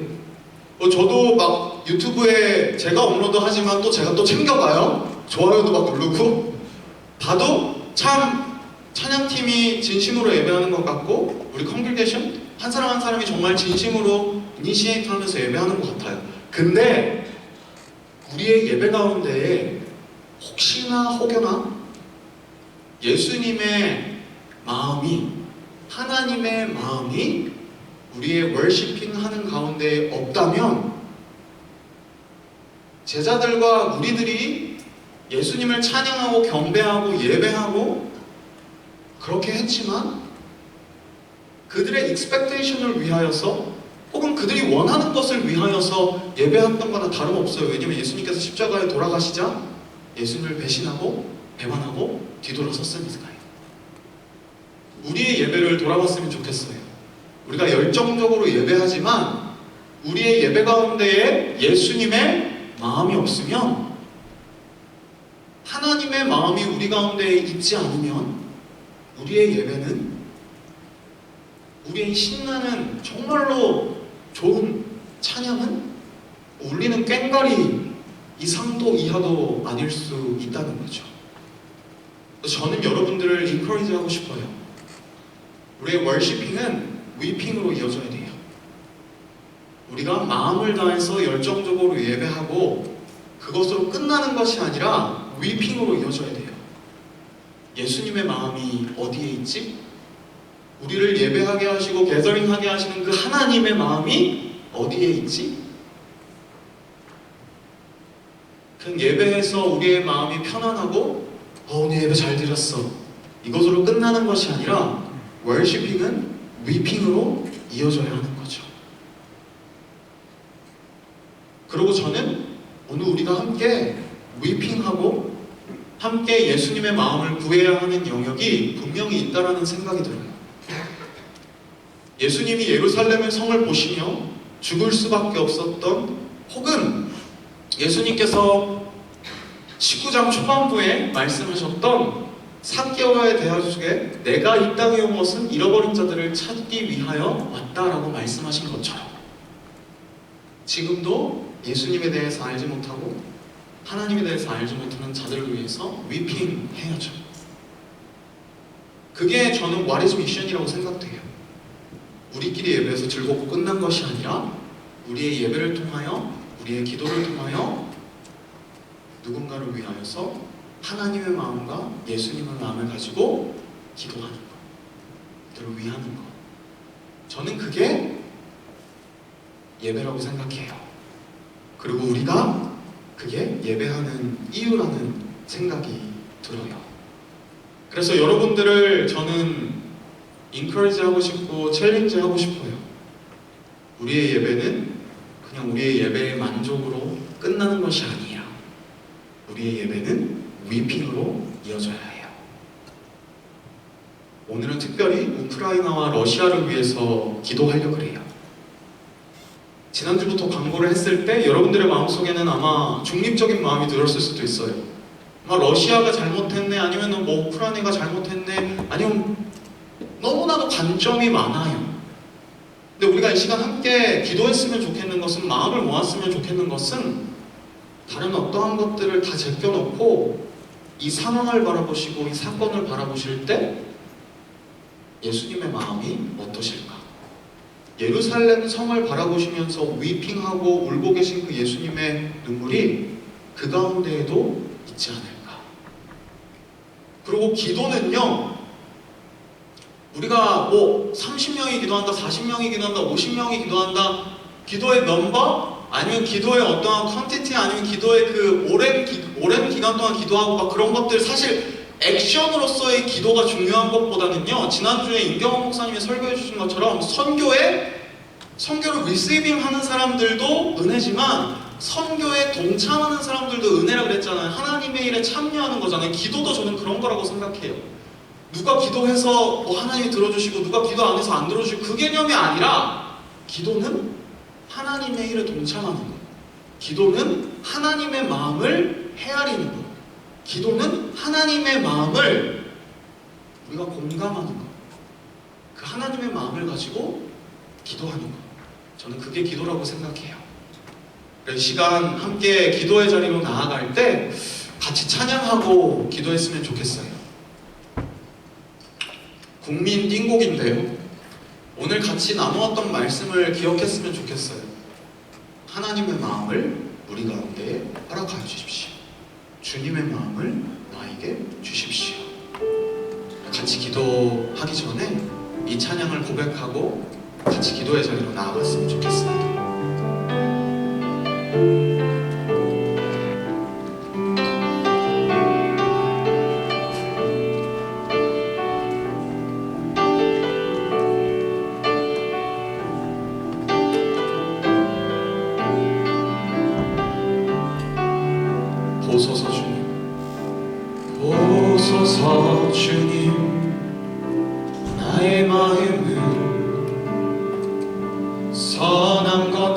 저도 막 유튜브에 제가 업로드하지만 또 제가 또 챙겨봐요. 좋아요도 막 누르고 봐도 참 찬양팀이 진심으로 예배하는 것 같고 우리 컨그레이션 한 사람 한 사람이 정말 진심으로 이니시에이트 하면서 예배하는 것 같아요. 근데 우리의 예배 가운데에 혹시나 혹여나 예수님의 마음이 하나님의 마음이 우리의 월시핑 하는 가운데 없다면 제자들과 무리들이 예수님을 찬양하고 경배하고 예배하고 그렇게 했지만 그들의 익스펙테이션을 위하여서 혹은 그들이 원하는 것을 위하여서 예배했던 거나 다름없어요. 왜냐면 예수님께서 십자가에 돌아가시자 예수님을 배신하고 배반하고 뒤돌아섰으니까요. 우리의 예배를 돌아봤으면 좋겠어요. 우리가 열정적으로 예배하지만 우리의 예배 가운데에 예수님의 마음이 없으면, 하나님의 마음이 우리 가운데에 있지 않으면 우리의 예배는, 우리의 신나는 정말로 좋은 찬양은 울리는 꽹과리 이상도 이하도 아닐 수 있다는 거죠. 저는 여러분들을 인커리지 하고 싶어요. 우리의 월시핑은 위핑으로 이어져야 돼요. 우리가 마음을 다해서 열정적으로 예배하고 그것으로 끝나는 것이 아니라 위핑으로 이어져야 돼요. 예수님의 마음이 어디에 있지? 우리를 예배하게 하시고 게더링하게 하시는 그 하나님의 마음이 어디에 있지? 그 예배에서 우리의 마음이 편안하고 오늘 예배 잘 드렸어, 이것으로 끝나는 것이 아니라 월시핑은 위핑으로 이어져야 하는 거죠. 그리고 저는 오늘 우리가 함께 위핑하고 함께 예수님의 마음을 구해야 하는 영역이 분명히 있다라는 생각이 들어요. 예수님이 예루살렘의 성을 보시며 죽을 수밖에 없었던, 혹은 예수님께서 19장 초반부에 말씀하셨던 삭개오에 대하시게 내가 이 땅에 온 것은 잃어버린 자들을 찾기 위하여 왔다라고 말씀하신 것처럼, 지금도 예수님에 대해서 알지 못하고 하나님에 대해서 알지 못하는 자들을 위해서 위핑해야죠. 그게 저는 What is Mission이라고 생각돼요. 우리끼리 예배에서 즐겁고 끝난 것이 아니라 우리의 예배를 통하여, 우리의 기도를 통하여 누군가를 위하여서 하나님의 마음과 예수님의 마음을 가지고 기도하는 것, 그들을 위하는 것, 저는 그게 예배라고 생각해요. 그리고 우리가 그게 예배하는 이유라는 생각이 들어요. 그래서 여러분들을 저는 인커리지 하고 싶고 챌린지 하고 싶어요. 우리의 예배는 그냥 우리의 예배의 만족으로 끝나는 것이 아니야. 우리의 예배는 위핑으로 이어져야 해요. 오늘은 특별히 우크라이나와 러시아를 위해서 기도하려고 그래요. 지난주부터 광고를 했을 때 여러분들의 마음속에는 아마 중립적인 마음이 들었을 수도 있어요. 아마 러시아가 잘못했네, 아니면 뭐 우크라이나가 잘못했네, 아니면 너무나도 관점이 많아요. 근데 우리가 이 시간 함께 기도했으면 좋겠는 것은, 마음을 모았으면 좋겠는 것은, 다른 어떠한 것들을 다 제껴놓고 이 상황을 바라보시고 이 사건을 바라보실 때 예수님의 마음이 어떠실까? 예루살렘 성을 바라보시면서 위핑하고 울고 계신 그 예수님의 눈물이 그 가운데에도 있지 않을까? 그리고 기도는요, 우리가 뭐 30명이 기도한다, 40명이 기도한다, 50명이 기도한다, 기도의 넘버, 아니면 기도의 어떠한 컨텐츠, 아니면 기도의 그 오랜 기간 동안 기도하고 막 그런 것들, 사실 액션으로서의 기도가 중요한 것보다는요, 지난주에 임경원 목사님이 설교해 주신 것처럼 선교를 리시빙 하는 사람들도 은혜지만 선교에 동참하는 사람들도 은혜라 그랬잖아요. 하나님의 일에 참여하는 거잖아요. 기도도 저는 그런 거라고 생각해요. 누가 기도해서 뭐 하나님이 들어주시고 누가 기도 안 해서 안 들어주시고 그 개념이 아니라, 기도는 하나님의 일에 동참하는 것, 기도는 하나님의 마음을 헤아리는 것, 기도는 하나님의 마음을 우리가 공감하는 것, 그 하나님의 마음을 가지고 기도하는 것, 저는 그게 기도라고 생각해요. 이 시간 함께 기도의 자리로 나아갈 때 같이 찬양하고 기도했으면 좋겠어요. 국민 띵곡인데요, 오늘 같이 나누었던 말씀을 기억했으면 좋겠어요. 하나님의 마음을 우리 가운데 허락하여 주십시오. 주님의 마음을 나에게 주십시오. 같이 기도하기 전에 이 찬양을 고백하고 같이 기도의 자리로 나아갔으면 좋겠습니다. 보소서 주님, 보소서 주님, 나의 마음은 선한 것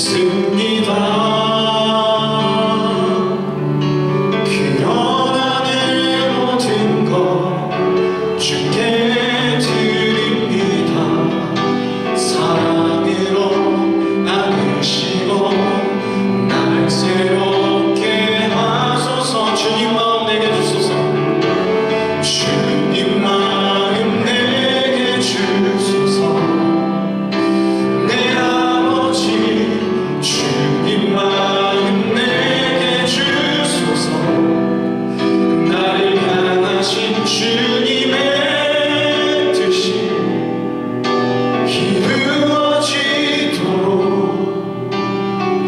없습니다. 그러나 내 모든 것 주께 드립니다. 사랑으로 안으시고 날 새롭게 하소서. 주님 마음 내게 주소서. 주님 마음 내게 주소서. 내 아버지 주님 마음 내게 주소서. 나를 향하신 주님의 뜻이 이루어지도록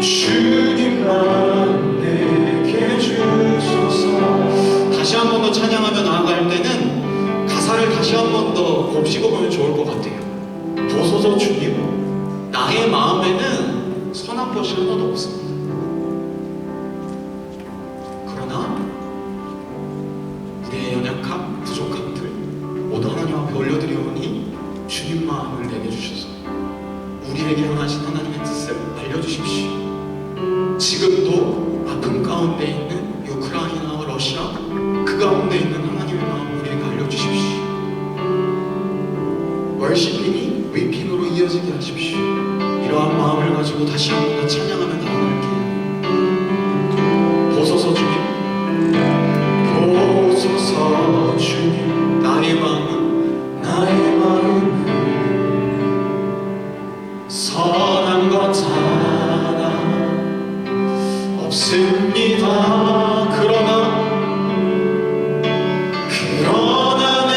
주님 마음 내게 주소서. 다시 한 번 더 찬양하며 나아갈 때는 가사를 다시 한 번 더 곱씹어 보면 좋을 것 같아요. 보소서 주님, 나의 마음에는 선한 것이 하나도 없습니다. 그러나 우리의 연약함, 부족함들 모두 하나님 앞에 올려드리오니 주님 마음을 내게 주셔서 우리에게 향하신 하나님의 뜻을 알려주십시오. 지금도 아픔 가운데 있는 우크라이나와 러시아, 그 가운데 있는 하나님의 마음 우리에게 알려주십시오. 월시핑이 위핑으로 이어지게 하십시오. 이러한 마음을 가지고 다시 한 번 더 찬양하며 나아갈게요. 보소서 주님, 보소서 주님, 나의 마음은 선한 것 하나 없습니다. 그러나 내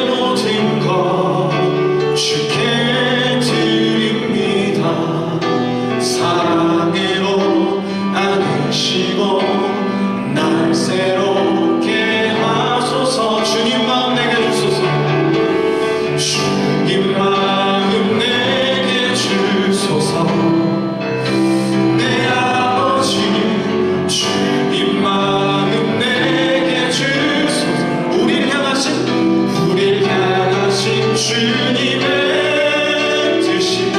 모든 것 주께 드립니다. 사랑으로 안으시고 날 새롭게 하소서. 주님 마음 내게 주소서. 주님 마음 내게 주소서. 내 아버지 주님 마음 내게 주소서. 우리를 향하신 주님의 뜻이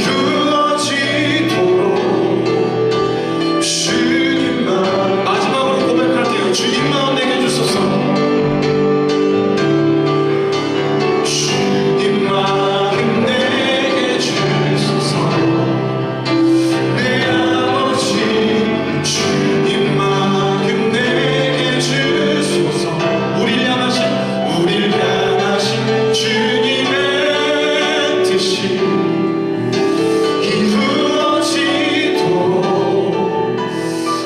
이루어지도록 주님 마음. 마지막으로 고백할게요. 주님 마음 내게 주소서. 주님 마음 내게 주소서. 내 아버지 주님 마음 내게 주소서. 우리를 향하신 주님의 뜻이 이루어지도록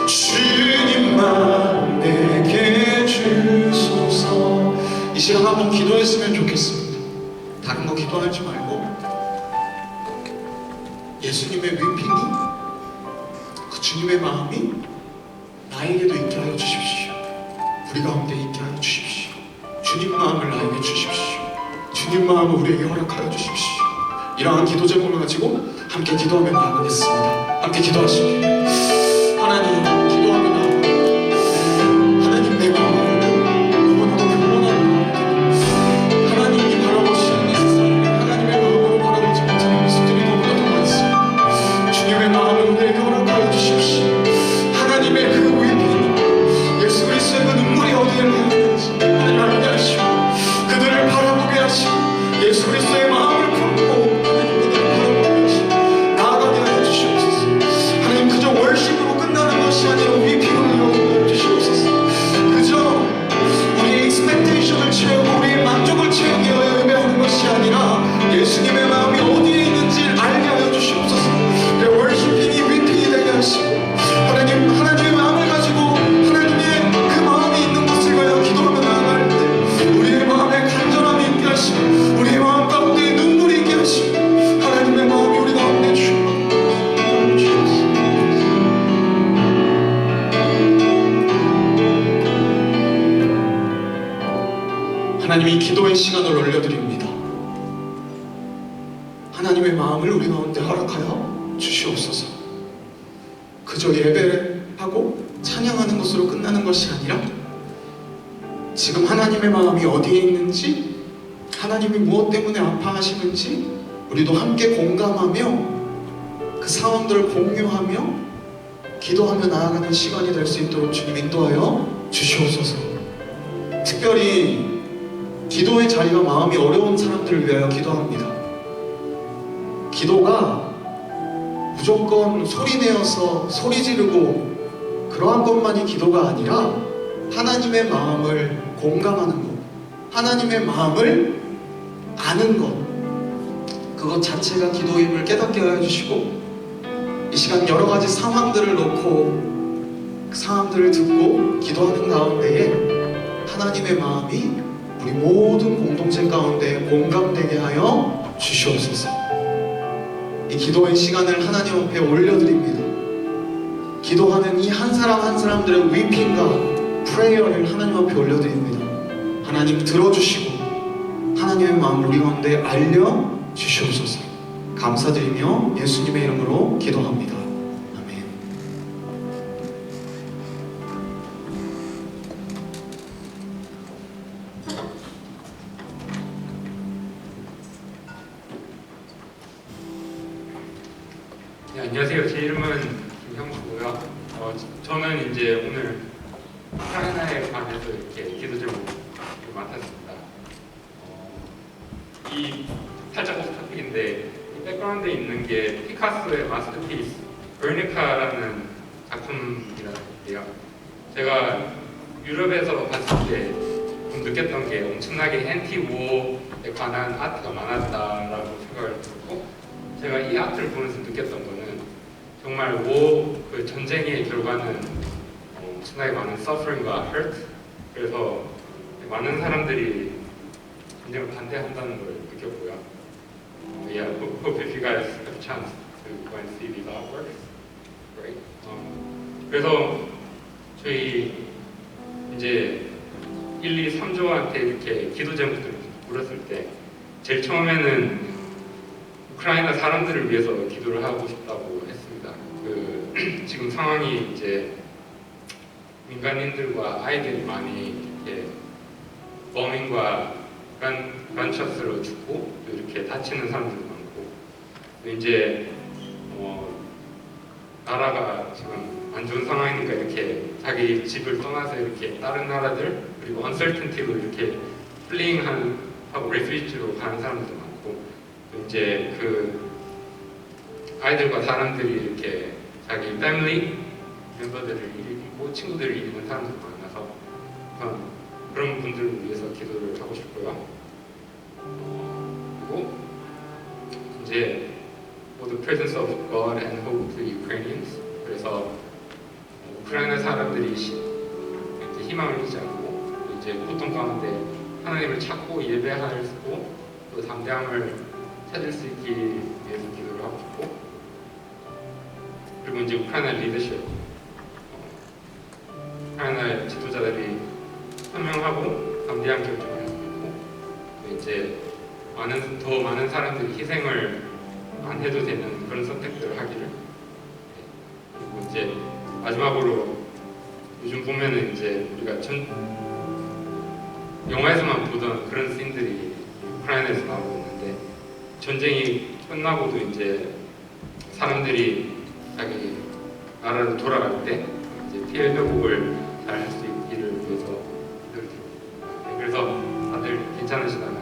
주님 마음 내게 주소서. 이 시간 한번 기도했으면 좋겠습니다. 다른 거 기도하지 말고 예수님의 위핑이, 그 주님의 마음이 나에게도 있게 하여 주십시오. 우리 가운데 있게 하여 주십시오. 주님 마음을 나에게 주십시오. 주님 마음을 우리에게 허락하여 주십시오. 이러한 기도 제목을 가지고 함께 기도하며 나아가겠습니다. 함께 기도하시길. 하나님, 기도하며 나아가. 하나님, 내 마음은 너무나도 평온한 마음들, 하나님이 바라보시는 이 세상을 하나님의 마음으로 바라보지 못하는 모습들이 너무나도 많습니다. 주님의 마음을 우리에게 허락하여 주십시오. 하나님의 그 위기, 예수 그리스도의 그 눈물이 어디에 흘렀는지 하나님 알게 하시고, 그들을 바라보게 하시고, 예수 그리스도의 마음을 품고 하나님 그들을 바라보게 하시고 나아가게 하여 주시옵소서. 하나님, 그저 월십으로 끝나는 것이 아니라 위핑으로 이어져 주시옵소서. 그저 우리의 익스펙테이션을 채우고 우리의 만족을 채우기 위하여 예배하는 것이 아니라 예수님의 마음이 어디에 있는지를 알게 하여 주시옵소서. 월십핑이 위핑이 되게 하시고, 하나님의 마음을 가지고 하나님의 그 마음이 있는 곳을 가여 기도하며 나아갈 때 우리의 마음에 간절함이 있게 하시고, 우리의 마음 가운데 눈물이 있게 하시고, 하나님의 마음이 우리 가운데 주옵소서. 하나님, 이 기도의 시간을 올려드립니다. 하나님의 마음을 우리 가운데 허락하여 주시옵소서. 그저 예배를 하고 찬양하는 것으로 끝나는 것이 아니라 지금 하나님의 마음이 어디에 있는지, 하나님이 무엇 때문에 아파하시는지 우리도 함께 공감하며 그 상황들을 공유하며 기도하며 나아가는 시간이 될 수 있도록 주님 인도하여 주시옵소서. 특별히 기도의 자리가 마음이 어려운 사람들을 위하여 기도합니다. 기도가 무조건 소리내어서 소리 지르고 그러한 것만이 기도가 아니라 하나님의 마음을 공감하는 것, 하나님의 마음을 아는 것, 그것 자체가 기도임을 깨닫게 하여 주시고, 이 시간 여러 가지 상황들을 놓고 그 상황들을 듣고 기도하는 가운데에 하나님의 마음이 우리 모든 공동체 가운데 공감되게 하여 주시옵소서. 이 기도의 시간을 하나님 앞에 올려드립니다. 기도하는 이 한 사람 한 사람들의 위핑과 프레이어를 하나님 앞에 올려드립니다. 하나님 들어주시고 하나님의 마음을 우리 가운데 알려주시옵소서. 감사드리며 예수님의 이름으로 기도합니다. 아멘. 네, 안녕하세요. 제 이름은 김형수고요. 저는 이제 오늘 우크라이나에 관해서 이렇게 기도 제목을 맡았습니다. 이 팔자곡 토픽인데 이 백그라운드에 있는 게 피카소의 마스터피스 베르니카라는 작품이라는데요. 제가 유럽에서 봤을 때 좀 느꼈던 게 엄청나게 엔티워에 관한 아트가 많았다라고 생각을 했고, 제가 이 아트를 보면서 느꼈던 거는 정말 그 전쟁의 결과는 엄청나게 많은 suffering과 hurt, 그래서 많은 사람들이 전쟁을 반대한다는 걸 느꼈고요. Yeah, hope if you guys have a chance to go and see these artworks, right? 그래서 저희 이제 1, 2, 3조한테 이렇게 기도 제목들을 물었을 때 제일 처음에는 우크라이나 사람들을 위해서 기도를 하고 싶다고 했습니다. 지금 상황이 이제 민간인들과 아이들이 많이 이렇게 범인과 간샷으로 죽고 또 이렇게 다치는 사람들도 많고, 또 이제 나라가 지금 안 좋은 상황이니까 이렇게 자기 집을 떠나서 이렇게 다른 나라들, 그리고 uncertainty로 이렇게 fleeing하고 refugee로 가는 사람들도 많고, 또 이제 그 아이들과 사람들이 이렇게 자기 패밀리 멤버들을 잃고 친구들을 잃는 사람들이 많아서 그런 분들을 위해서 기도를 하고 싶고요. 그리고 이제 For the presence of God and hope to Ukrainians. 그래서 우크라이나 사람들이 이제 희망을 잃지 않고 이제 고통 가운데 하나님을 찾고 예배하고 또 담대함을 찾을 수 있기 위해서 기도를 하고 싶고, 그리고 이제 우크라이나 리더십, 우크라이나 지도자들이 현명하고 담대한 결정을 할 수 있고, 또 이제 더 많은 사람들이 희생을 안 해도 되는 그런 선택들을 하기를. 그리고 이제 마지막으로 요즘 보면은 이제 우리가 영화에서만 보던 그런 씬들이 우크라이나에서 나오고 있는데, 전쟁이 끝나고도 이제 사람들이 자기 나라로 돌아갈 때 이제 피해 회복을 잘 할 수 있기를 위해서 기도를 드립니다. 그래서 다들 괜찮으시다면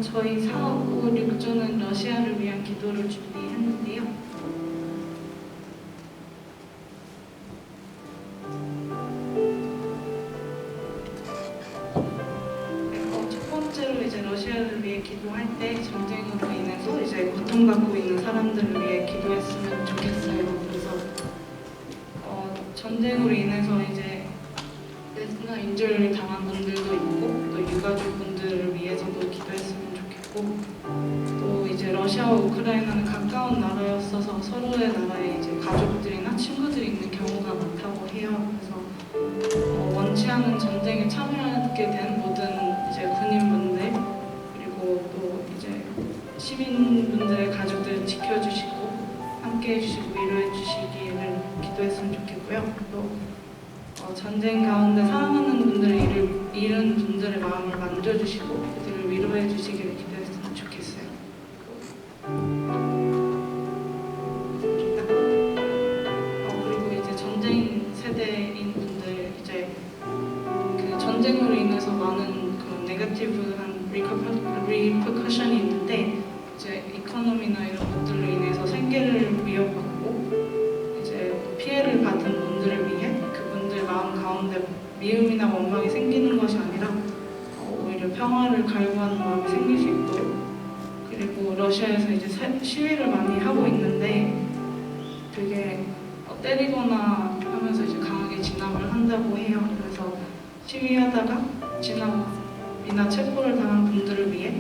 저희 4, 5, 6주는 러시아를 위한 기도를 준비했는데요. 첫 번째로 이제 러시아를 위해 기도할 때 전쟁으로 인해서 이제 고통받고 있는 사람들을 위해 기도했으면 좋겠어요. 그래서 전쟁으로 인해서 이제 데스나 인절을 당한 분들도 있고 또 유가족분들을 위해서도 기도했으면 좋겠고 또 이제 러시아와 우크라이나는 가까운 나라였어서 서로의 나라에 이제 가족들이나 친구들이 있는 경우가 많다고 해요. 그래서 원치 않은 전쟁에 참여하게 된 모든 이제 군인분들 그리고 또 이제 시민분들의 가족들을 지켜주시고 함께해주시고 위로해주시기를 기도했으면 좋겠고요. 또 전쟁 가운데 사랑하는 분들을 잃은 분들의 마음을 만져주시고 그들을 위로해주시기를 기도했으면 좋겠어요. 그리고 이제 전쟁 세대인 분들 이제 그 전쟁으로 인해서 많은 그런 네거티브한 리퍼커션이 있는데 이제 이코노미나 이런 것들로 인해서 생계를 위협받고 이제 피해를 받은 분들을 위해 그분들 마음 가운데 미움이나 원망이 생기는 것이 아니라 오히려 평화를 갈구하는 마음이 생길 수 있도록 그리고 러시아에서 이제 시위를 많이 하고 있는데 되게 때리거나 하면서 이제 강하게 진압을 한다고 해요. 그래서 시위하다가 진압이나 체포를 당한 분들을 위해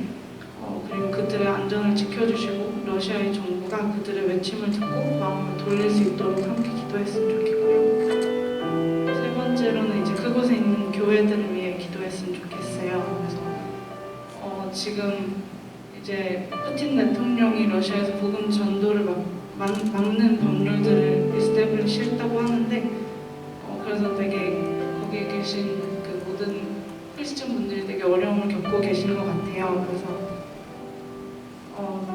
그리고 그들의 안전을 지켜주시고 러시아의 정부가 그들의 외침을 듣고 마음을 돌릴 수 있도록 함께 기도했으면 좋겠고요. 세 번째로는 이제 그곳에 있는 교회들을 위해 기도했으면 좋겠어요. 그래서 지금 이제 푸틴 대통령이 러시아에서 복음 전도를 막는 법률들을 이스태블리시 했다고 하는데 그래서 되게 거기에 계신 그 모든 크리스천 분들이 되게 어려움을 겪고 계신 것 같아요. 그래서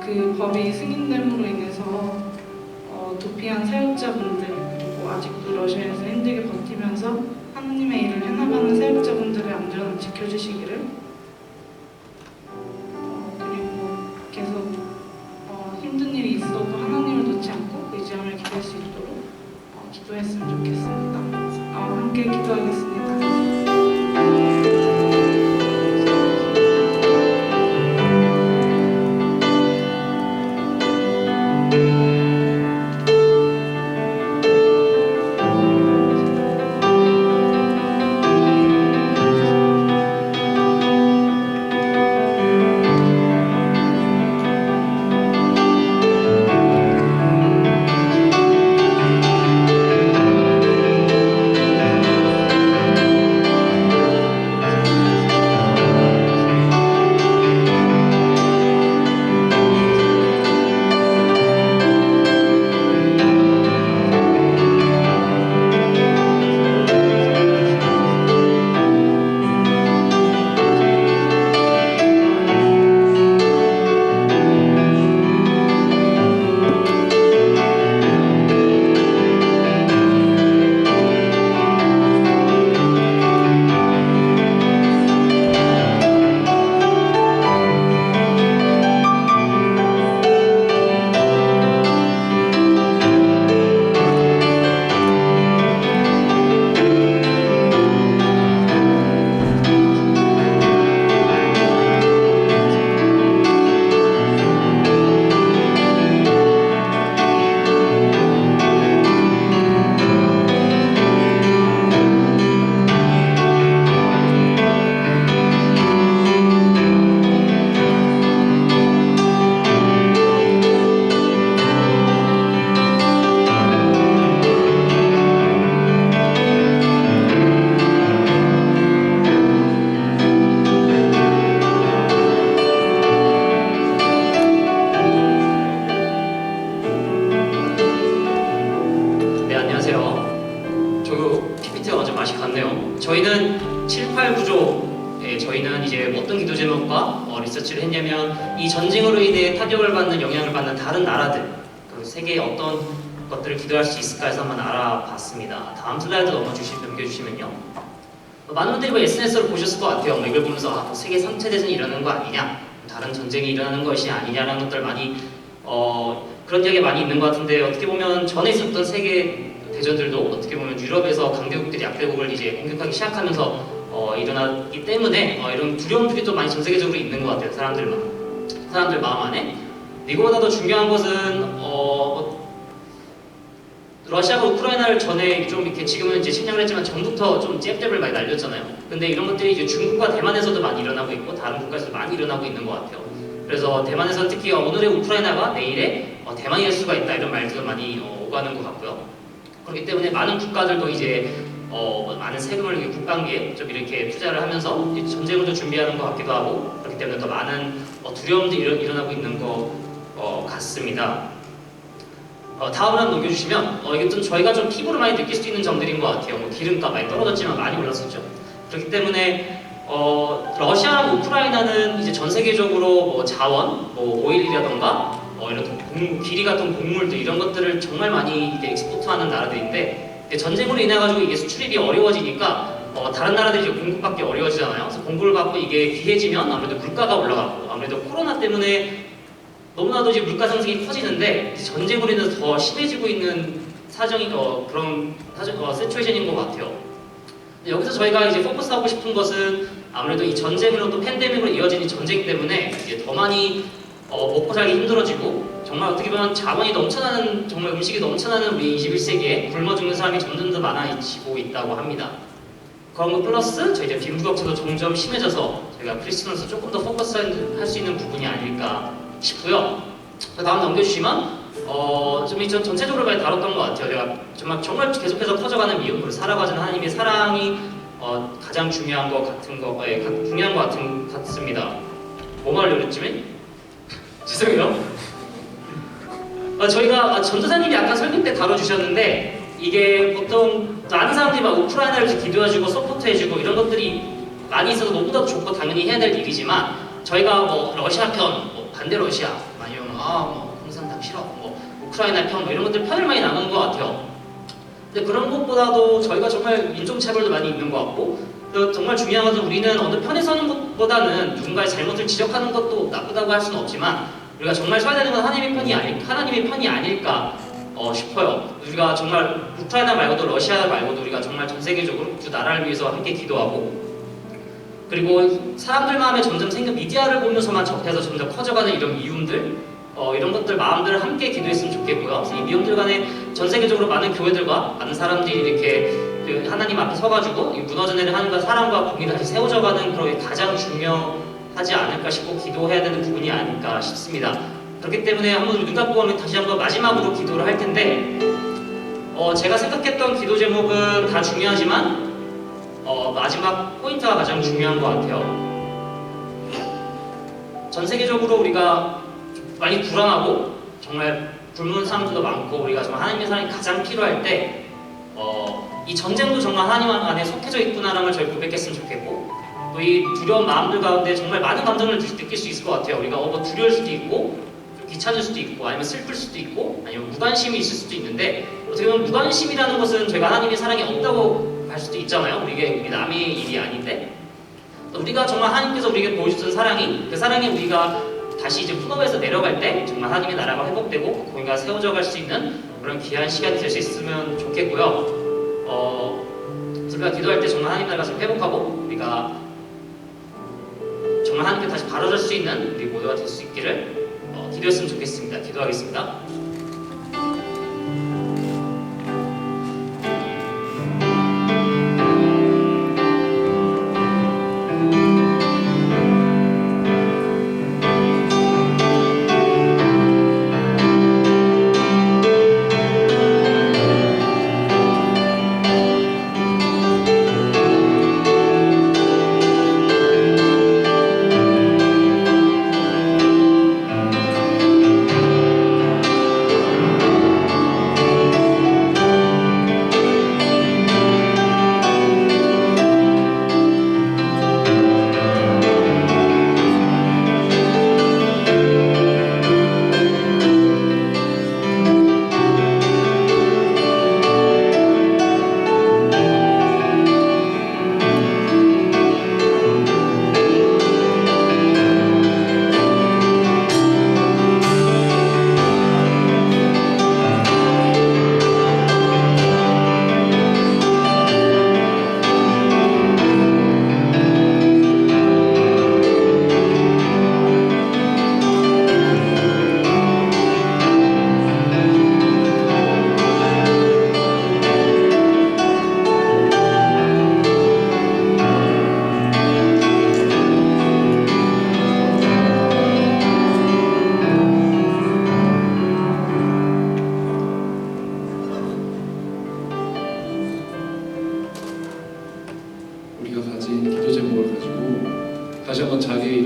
그 법이 승인됨으로 인해서 도피한 사역자분들 그리고 아직도 러시아에서 힘들게 버티면서 하나님의 일을 해나가는 사역자분들의 안전을 지켜주시기를 그리고 계속 힘든 일이 있어도 하나님을 놓지 않고 의지함을 기댈 수 있도록 기도했으면 좋겠습니다. 함께 기도하겠습니다. 저희는 7, 8 구조에 저희는 이제 어떤 기도 제목과 리서치를 했냐면 이 전쟁으로 인해 타격을 받는 영향을 받는 다른 나라들 그 세계에 어떤 것들을 기도할 수 있을까 해서 한번 알아봤습니다. 다음 슬라이드 넘겨주시면요. 많은 분들이 SNS로 보셨을 것 같아요. 이걸 보면서 세계 3차 대전이 일어나는 거 아니냐? 다른 전쟁이 일어나는 것이 아니냐라는 것들 많이 그런 이야기가 많이 있는 것 같은데 어떻게 보면 전에 있었던 세계 대전들도 어떻게 보면 유럽에서 강대국들이 약대국을 이제 공격하기 시작하면서 일어나기 때문에 이런 두려움들이 또 많이 전 세계적으로 있는 것 같아요. 사람들 마음 안에. 이거보다 더 중요한 것은 러시아가 우크라이나를 전에 좀 이렇게 지금은 이제 침략을 했지만 전부터 좀 잽잽을 많이 날렸잖아요. 근데 이런 것들이 이제 중국과 대만에서도 많이 일어나고 있고 다른 국가에서도 많이 일어나고 있는 것 같아요. 그래서 대만에서 특히 오늘의 우크라이나가 내일의 대만이 될 수가 있다 이런 말들도 많이 오가는 것 같고요. 그렇기 때문에 많은 국가들도 이제 많은 세금을 이렇게 국방비에 좀 이렇게 투자를 하면서 전쟁을 또 준비하는 것 같기도 하고 그렇기 때문에 더 많은 두려움들이 일어나고 있는 것 같습니다. 다음으로 한번 넘겨주시면 이게 좀 저희가 좀 피부로 많이 느낄 수 있는 점들인 것 같아요. 뭐 기름값 많이 떨어졌지만 많이 올랐었죠. 그렇기 때문에 러시아랑 우크라이나는 이제 전 세계적으로 뭐 자원, 뭐 오일이라던가 이런 길이 같은 곡물들 이런 것들을 정말 많이 이제 엑스포트하는 나라들인데 전쟁으로 인해 가지고 이게 수출입이 어려워지니까 다른 나라들이 이제 공급받기 어려워지잖아요. 그래서 공급을 받고 이게 귀해지면 아무래도 물가가 올라가고 아무래도 코로나 때문에 너무나도 이제 물가 상승이 커지는데 전쟁으로 인해서 더 심해지고 있는 사정이 그런 시츄에이션인 것 같아요. 여기서 저희가 이제 포커스하고 싶은 것은 아무래도 이 전쟁으로 또 팬데믹으로 이어진 이 전쟁 때문에 이제 더 많이 먹고 살기 힘들어지고 정말 어떻게 보면 자원이 넘쳐나는 정말 음식이 넘쳐나는 우리 21세기에 굶어 죽는 사람이 점점 더 많아지고 있다고 합니다. 그런 거 플러스 저희 이제 빈부격차도 점점 심해져서 저희가 크리스천에서 조금 더 포커스할 수 있는 부분이 아닐까 싶고요. 다음 넘겨주시면 좀 전체적으로 많이 다뤘던 것 같아요. 제가 정말 계속해서 커져가는 미움, 그리고 살아가는 하나님의 사랑이 가장 중요한 것 같습니다. 뭐 말을 그랬지만 죄송해요. 저희가 전도사님이 아까 설교 때 다뤄주셨는데 이게 보통 많은 사람들이 막 우크라이나를 기도해주고 서포트해주고 이런 것들이 많이 있어서 너무나도 좋고 당연히 해야 될 일이지만 저희가 뭐 러시아 편, 뭐 반대 러시아, 아니면 뭐 공산당 싫어, 뭐 우크라이나 편, 뭐 이런 것들 편을 많이 나누는 것 같아요. 근데 그런 것보다도 저희가 정말 인종차별도 많이 있는 것 같고 정말 중요한 것은 우리는 어느 편에 서는 것보다는 누군가의 잘못을 지적하는 것도 나쁘다고 할 수는 없지만 우리가 정말 서야 되는 건 하나님의 편이 아닐까 싶어요. 우리가 정말 우크라이나 말고도 러시아 말고도 우리가 정말 전 세계적으로 그 나라를 위해서 함께 기도하고 그리고 사람들 마음에 점점 미디어를 보면서만 접해서 점점 커져가는 이런 미움들 이런 것들 마음들을 함께 기도했으면 좋겠고요. 이 미움들 간에 전 세계적으로 많은 교회들과 많은 사람들이 이렇게 하나님 앞에 서가지고 이 무너져내는 하나님과 사랑과 공이 다시 세워져가는 그런 게 가장 중요하지 않을까 싶고 기도해야 되는 부분이 아닐까 싶습니다. 그렇기 때문에 한번 눈 감고 하면 다시 한번 마지막으로 기도를 할 텐데 제가 생각했던 기도 제목은 다 중요하지만 마지막 포인트가 가장 중요한 것 같아요. 전 세계적으로 우리가 많이 불안하고 정말 굶은 사람들도 많고 우리가 정말 하나님의 사랑이 가장 필요할 때 이 전쟁도 정말 하나님 안에 속해져 있구나라는 걸 저희 고백했으면 좋겠고 또 이 두려운 마음들 가운데 정말 많은 감정을 느낄 수 있을 것 같아요. 우리가 뭐 두려울 수도 있고 좀 귀찮을 수도 있고 아니면 슬플 수도 있고 아니면 무관심이 있을 수도 있는데 어떻게 보면 무관심이라는 것은 저희가 하나님의 사랑이 없다고 할 수도 있잖아요. 우리 남의 일이 아닌데 우리가 정말 하나님께서 우리에게 보여주신 사랑이 그 사랑이 우리가 다시 이제 푸너에서 내려갈 때 정말 하나님의 나라가 회복되고 공의가 세워져 갈 수 있는 그런 귀한 시간이 될 수 있으면 좋겠고요. 우리가 기도할 때 정말 하나님 나라가 회복하고 우리가 정말 하나님께 다시 바라볼 수 있는 우리 모두가 될 수 있기를 기도했으면 좋겠습니다. 기도하겠습니다.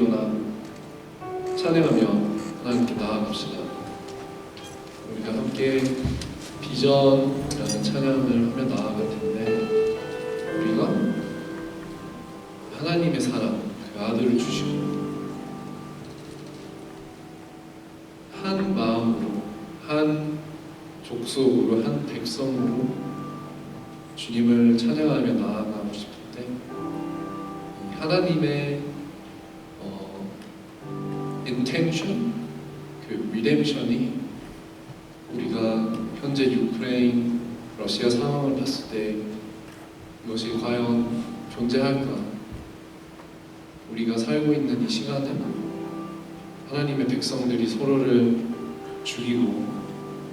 일어나 찬양하며 하나님께 나아갑시다. 우리가 함께 비전이라는 찬양을 하며 나아갈 텐데 우리가 하나님의 사랑, 그 아들을 주시고 한 마음으로, 한 족속으로, 한 백성으로 주님을 찬양하며 나아가고 싶은데 이 하나님의 intention, 그 redemption이 우리가 현재 유크레인, 러시아 상황을 봤을 때 이것이 과연 존재할까? 우리가 살고 있는 이 시간에 하나님의 백성들이 서로를 죽이고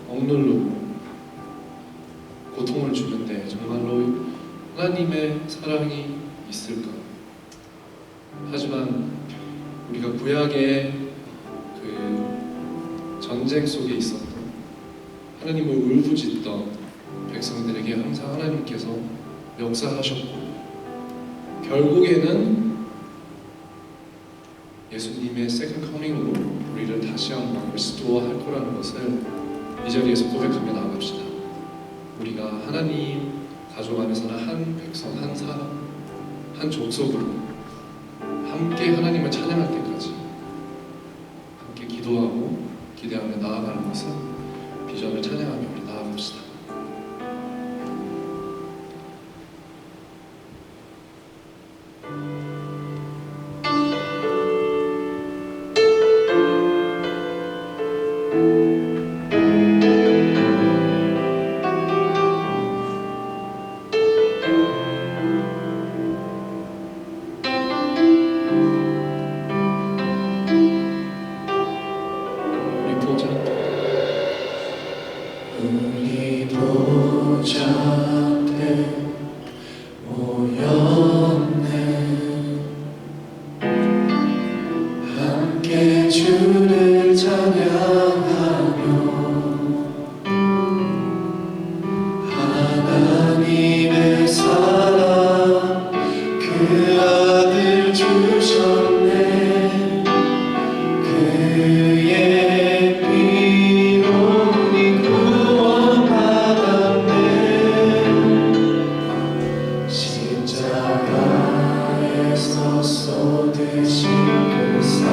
억누르고 고통을 주는데 정말로 하나님의 사랑이 있을까? 하지만 우리가 구약의 그 전쟁 속에 있었던 하나님을 울부짖던 백성들에게 항상 하나님께서 역사하셨고 결국에는 예수님의 세컨 커밍으로 우리를 다시 한번 리스토어 할 거라는 것을 이 자리에서 고백하며 나아갑시다. 우리가 하나님 가족 안에서는 한 백성, 한 사람, 한 족속으로 함께 하나님을 찬양할 때까지 함께 기도하고 기대하며 나아가는 것은 비전을 찬양하며 우리 나아갑시다. 우리 보좌 앞에 모였네 함께 주를 찬양하며 하나님의 사랑 그 아들 주셨네 그의 피로 우리 구원받았네 십자가에서 쏟으신 그 사랑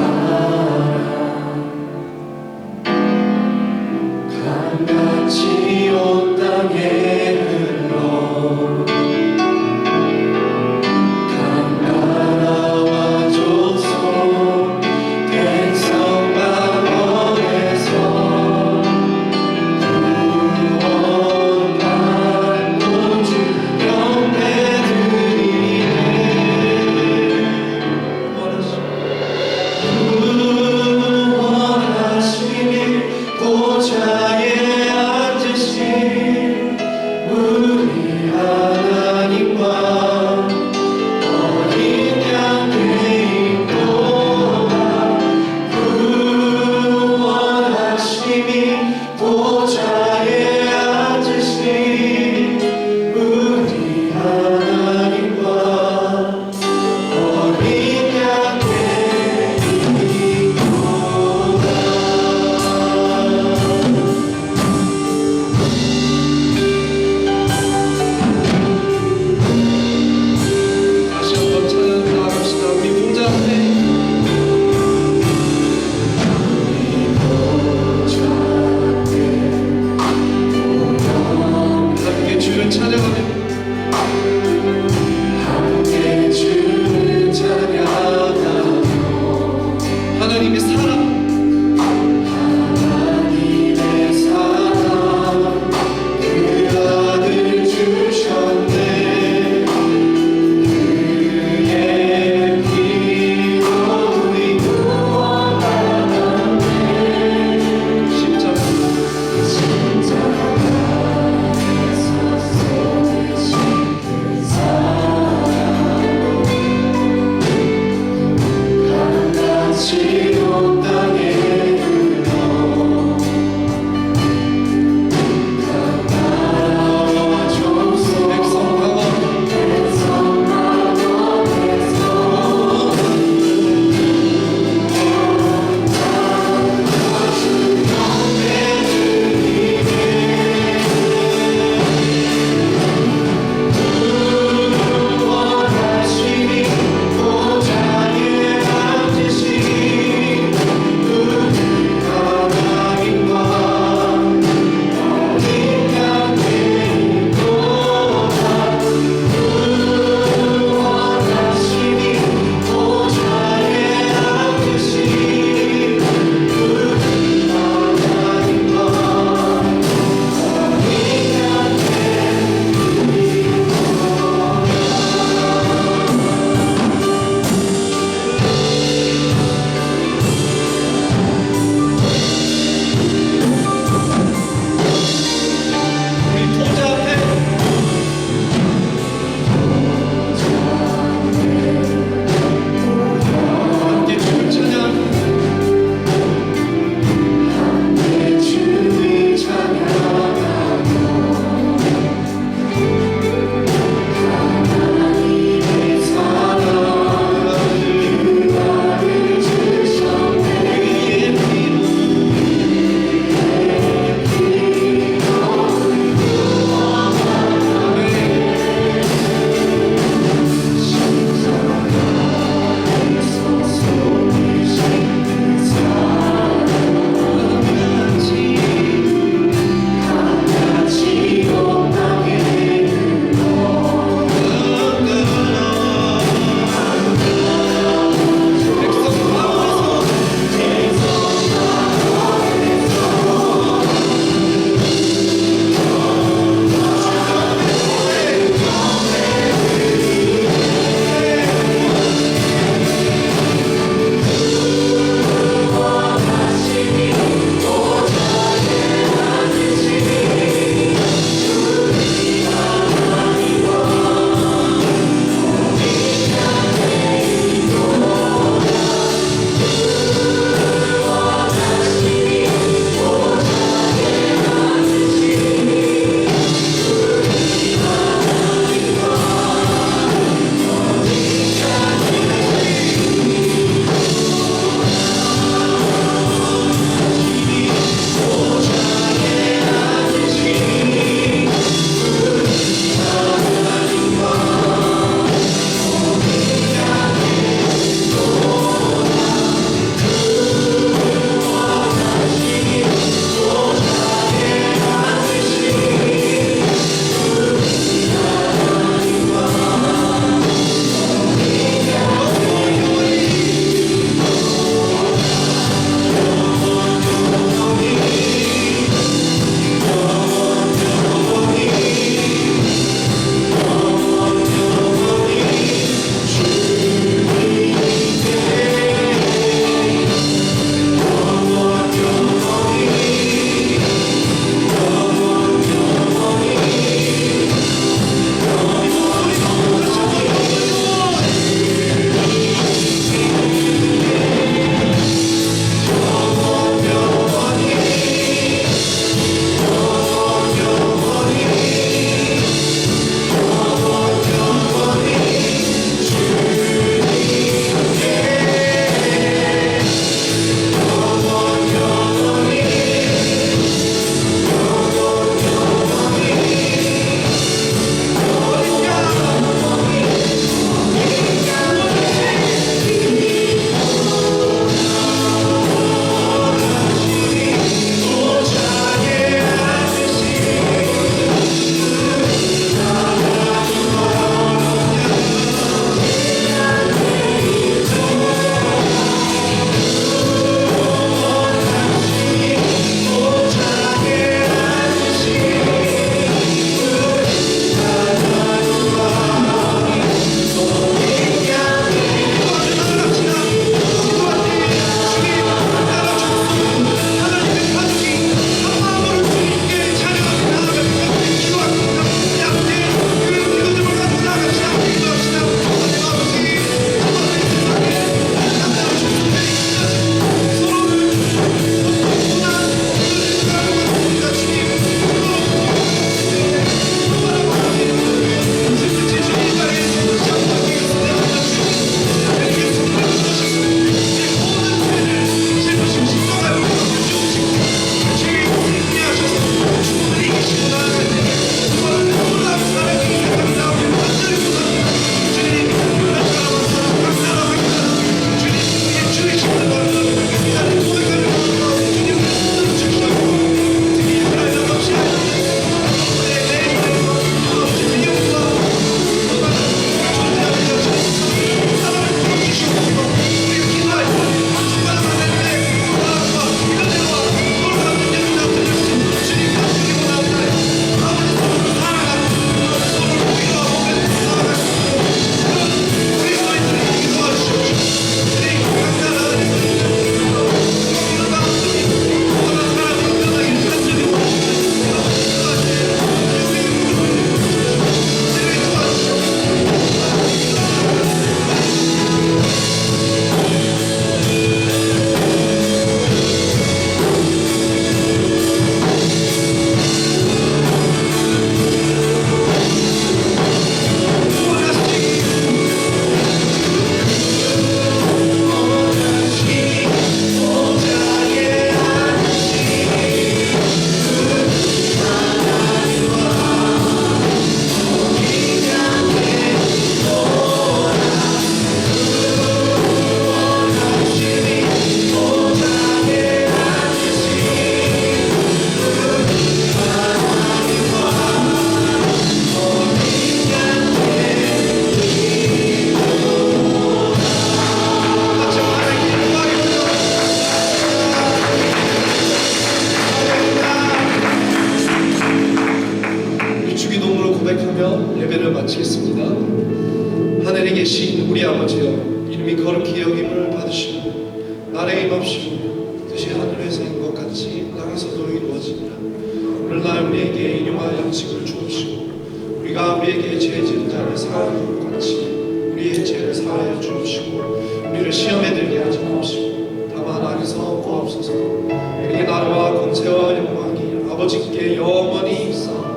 아래에 멈추며 뜻이 하늘에서 인 것 같이 땅에서도 이루어지니라. 오늘날 우리에게 일용할 양식을 주옵시고 우리가 우리에게 죄 지은 자를 사하는 것 같이 우리의 죄를 사하여 주옵시고 우리를 시험에 들게 하지 마옵시고 다만 악에서 구하옵소서. 우리에게 나라와 권세와 영광이 아버지께 영원히 있사옵나이다.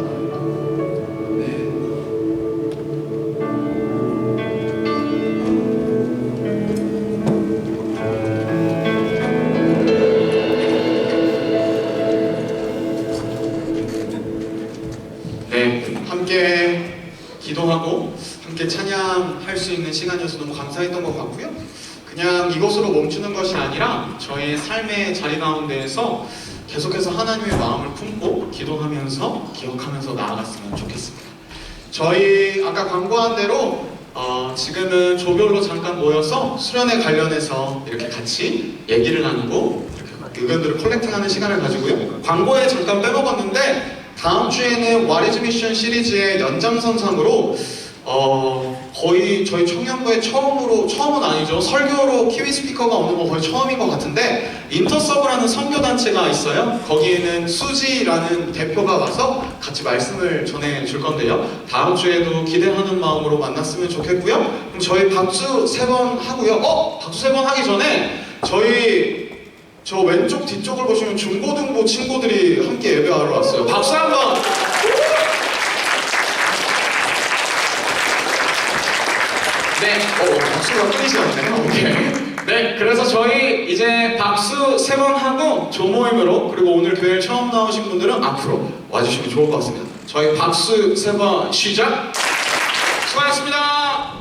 아멘. 네, 함께 기도하고 함께 찬양할 수 있는 시간이어서 너무 감사했던 것 같고요. 그냥 이것으로 멈추는 것이 아니라 저의 삶의 자리 가운데에서 계속해서 하나님의 마음을 품고 기도하면서 기억하면서 나아갔으면 좋겠습니다. 저희 아까 광고한 대로 지금은 조별로 잠깐 모여서 수련회 관련해서 이렇게 같이 얘기를 나누고 이렇게 의견들을 컬렉팅하는 시간을 가지고요. 광고에 잠깐 빼먹었는데 다음 주에는 What is Mission 시리즈의 연장선상으로 거의 저희 청년부의 처음은 아니죠. 설교로 키위 스피커가 오는 거 거의 처음인 것 같은데 인터서브라는 선교단체가 있어요. 거기에는 수지라는 대표가 와서 같이 말씀을 전해줄 건데요. 다음 주에도 기대하는 마음으로 만났으면 좋겠고요. 그럼 저희 박수 3번 하고요. 박수 3번 하기 전에 저희 저 왼쪽 뒤쪽을 보시면 중고등부 친구들이 함께 예배하러 왔어요. 박수 한번! 네, 박수가 끊이시네요. 오케이. 네, 그래서 저희 이제 박수 3번 하고 조모임으로 그리고 오늘 교회에 처음 나오신 분들은 앞으로 와주시면 좋을 것 같습니다. 저희 박수 3번 시작! 수고하셨습니다!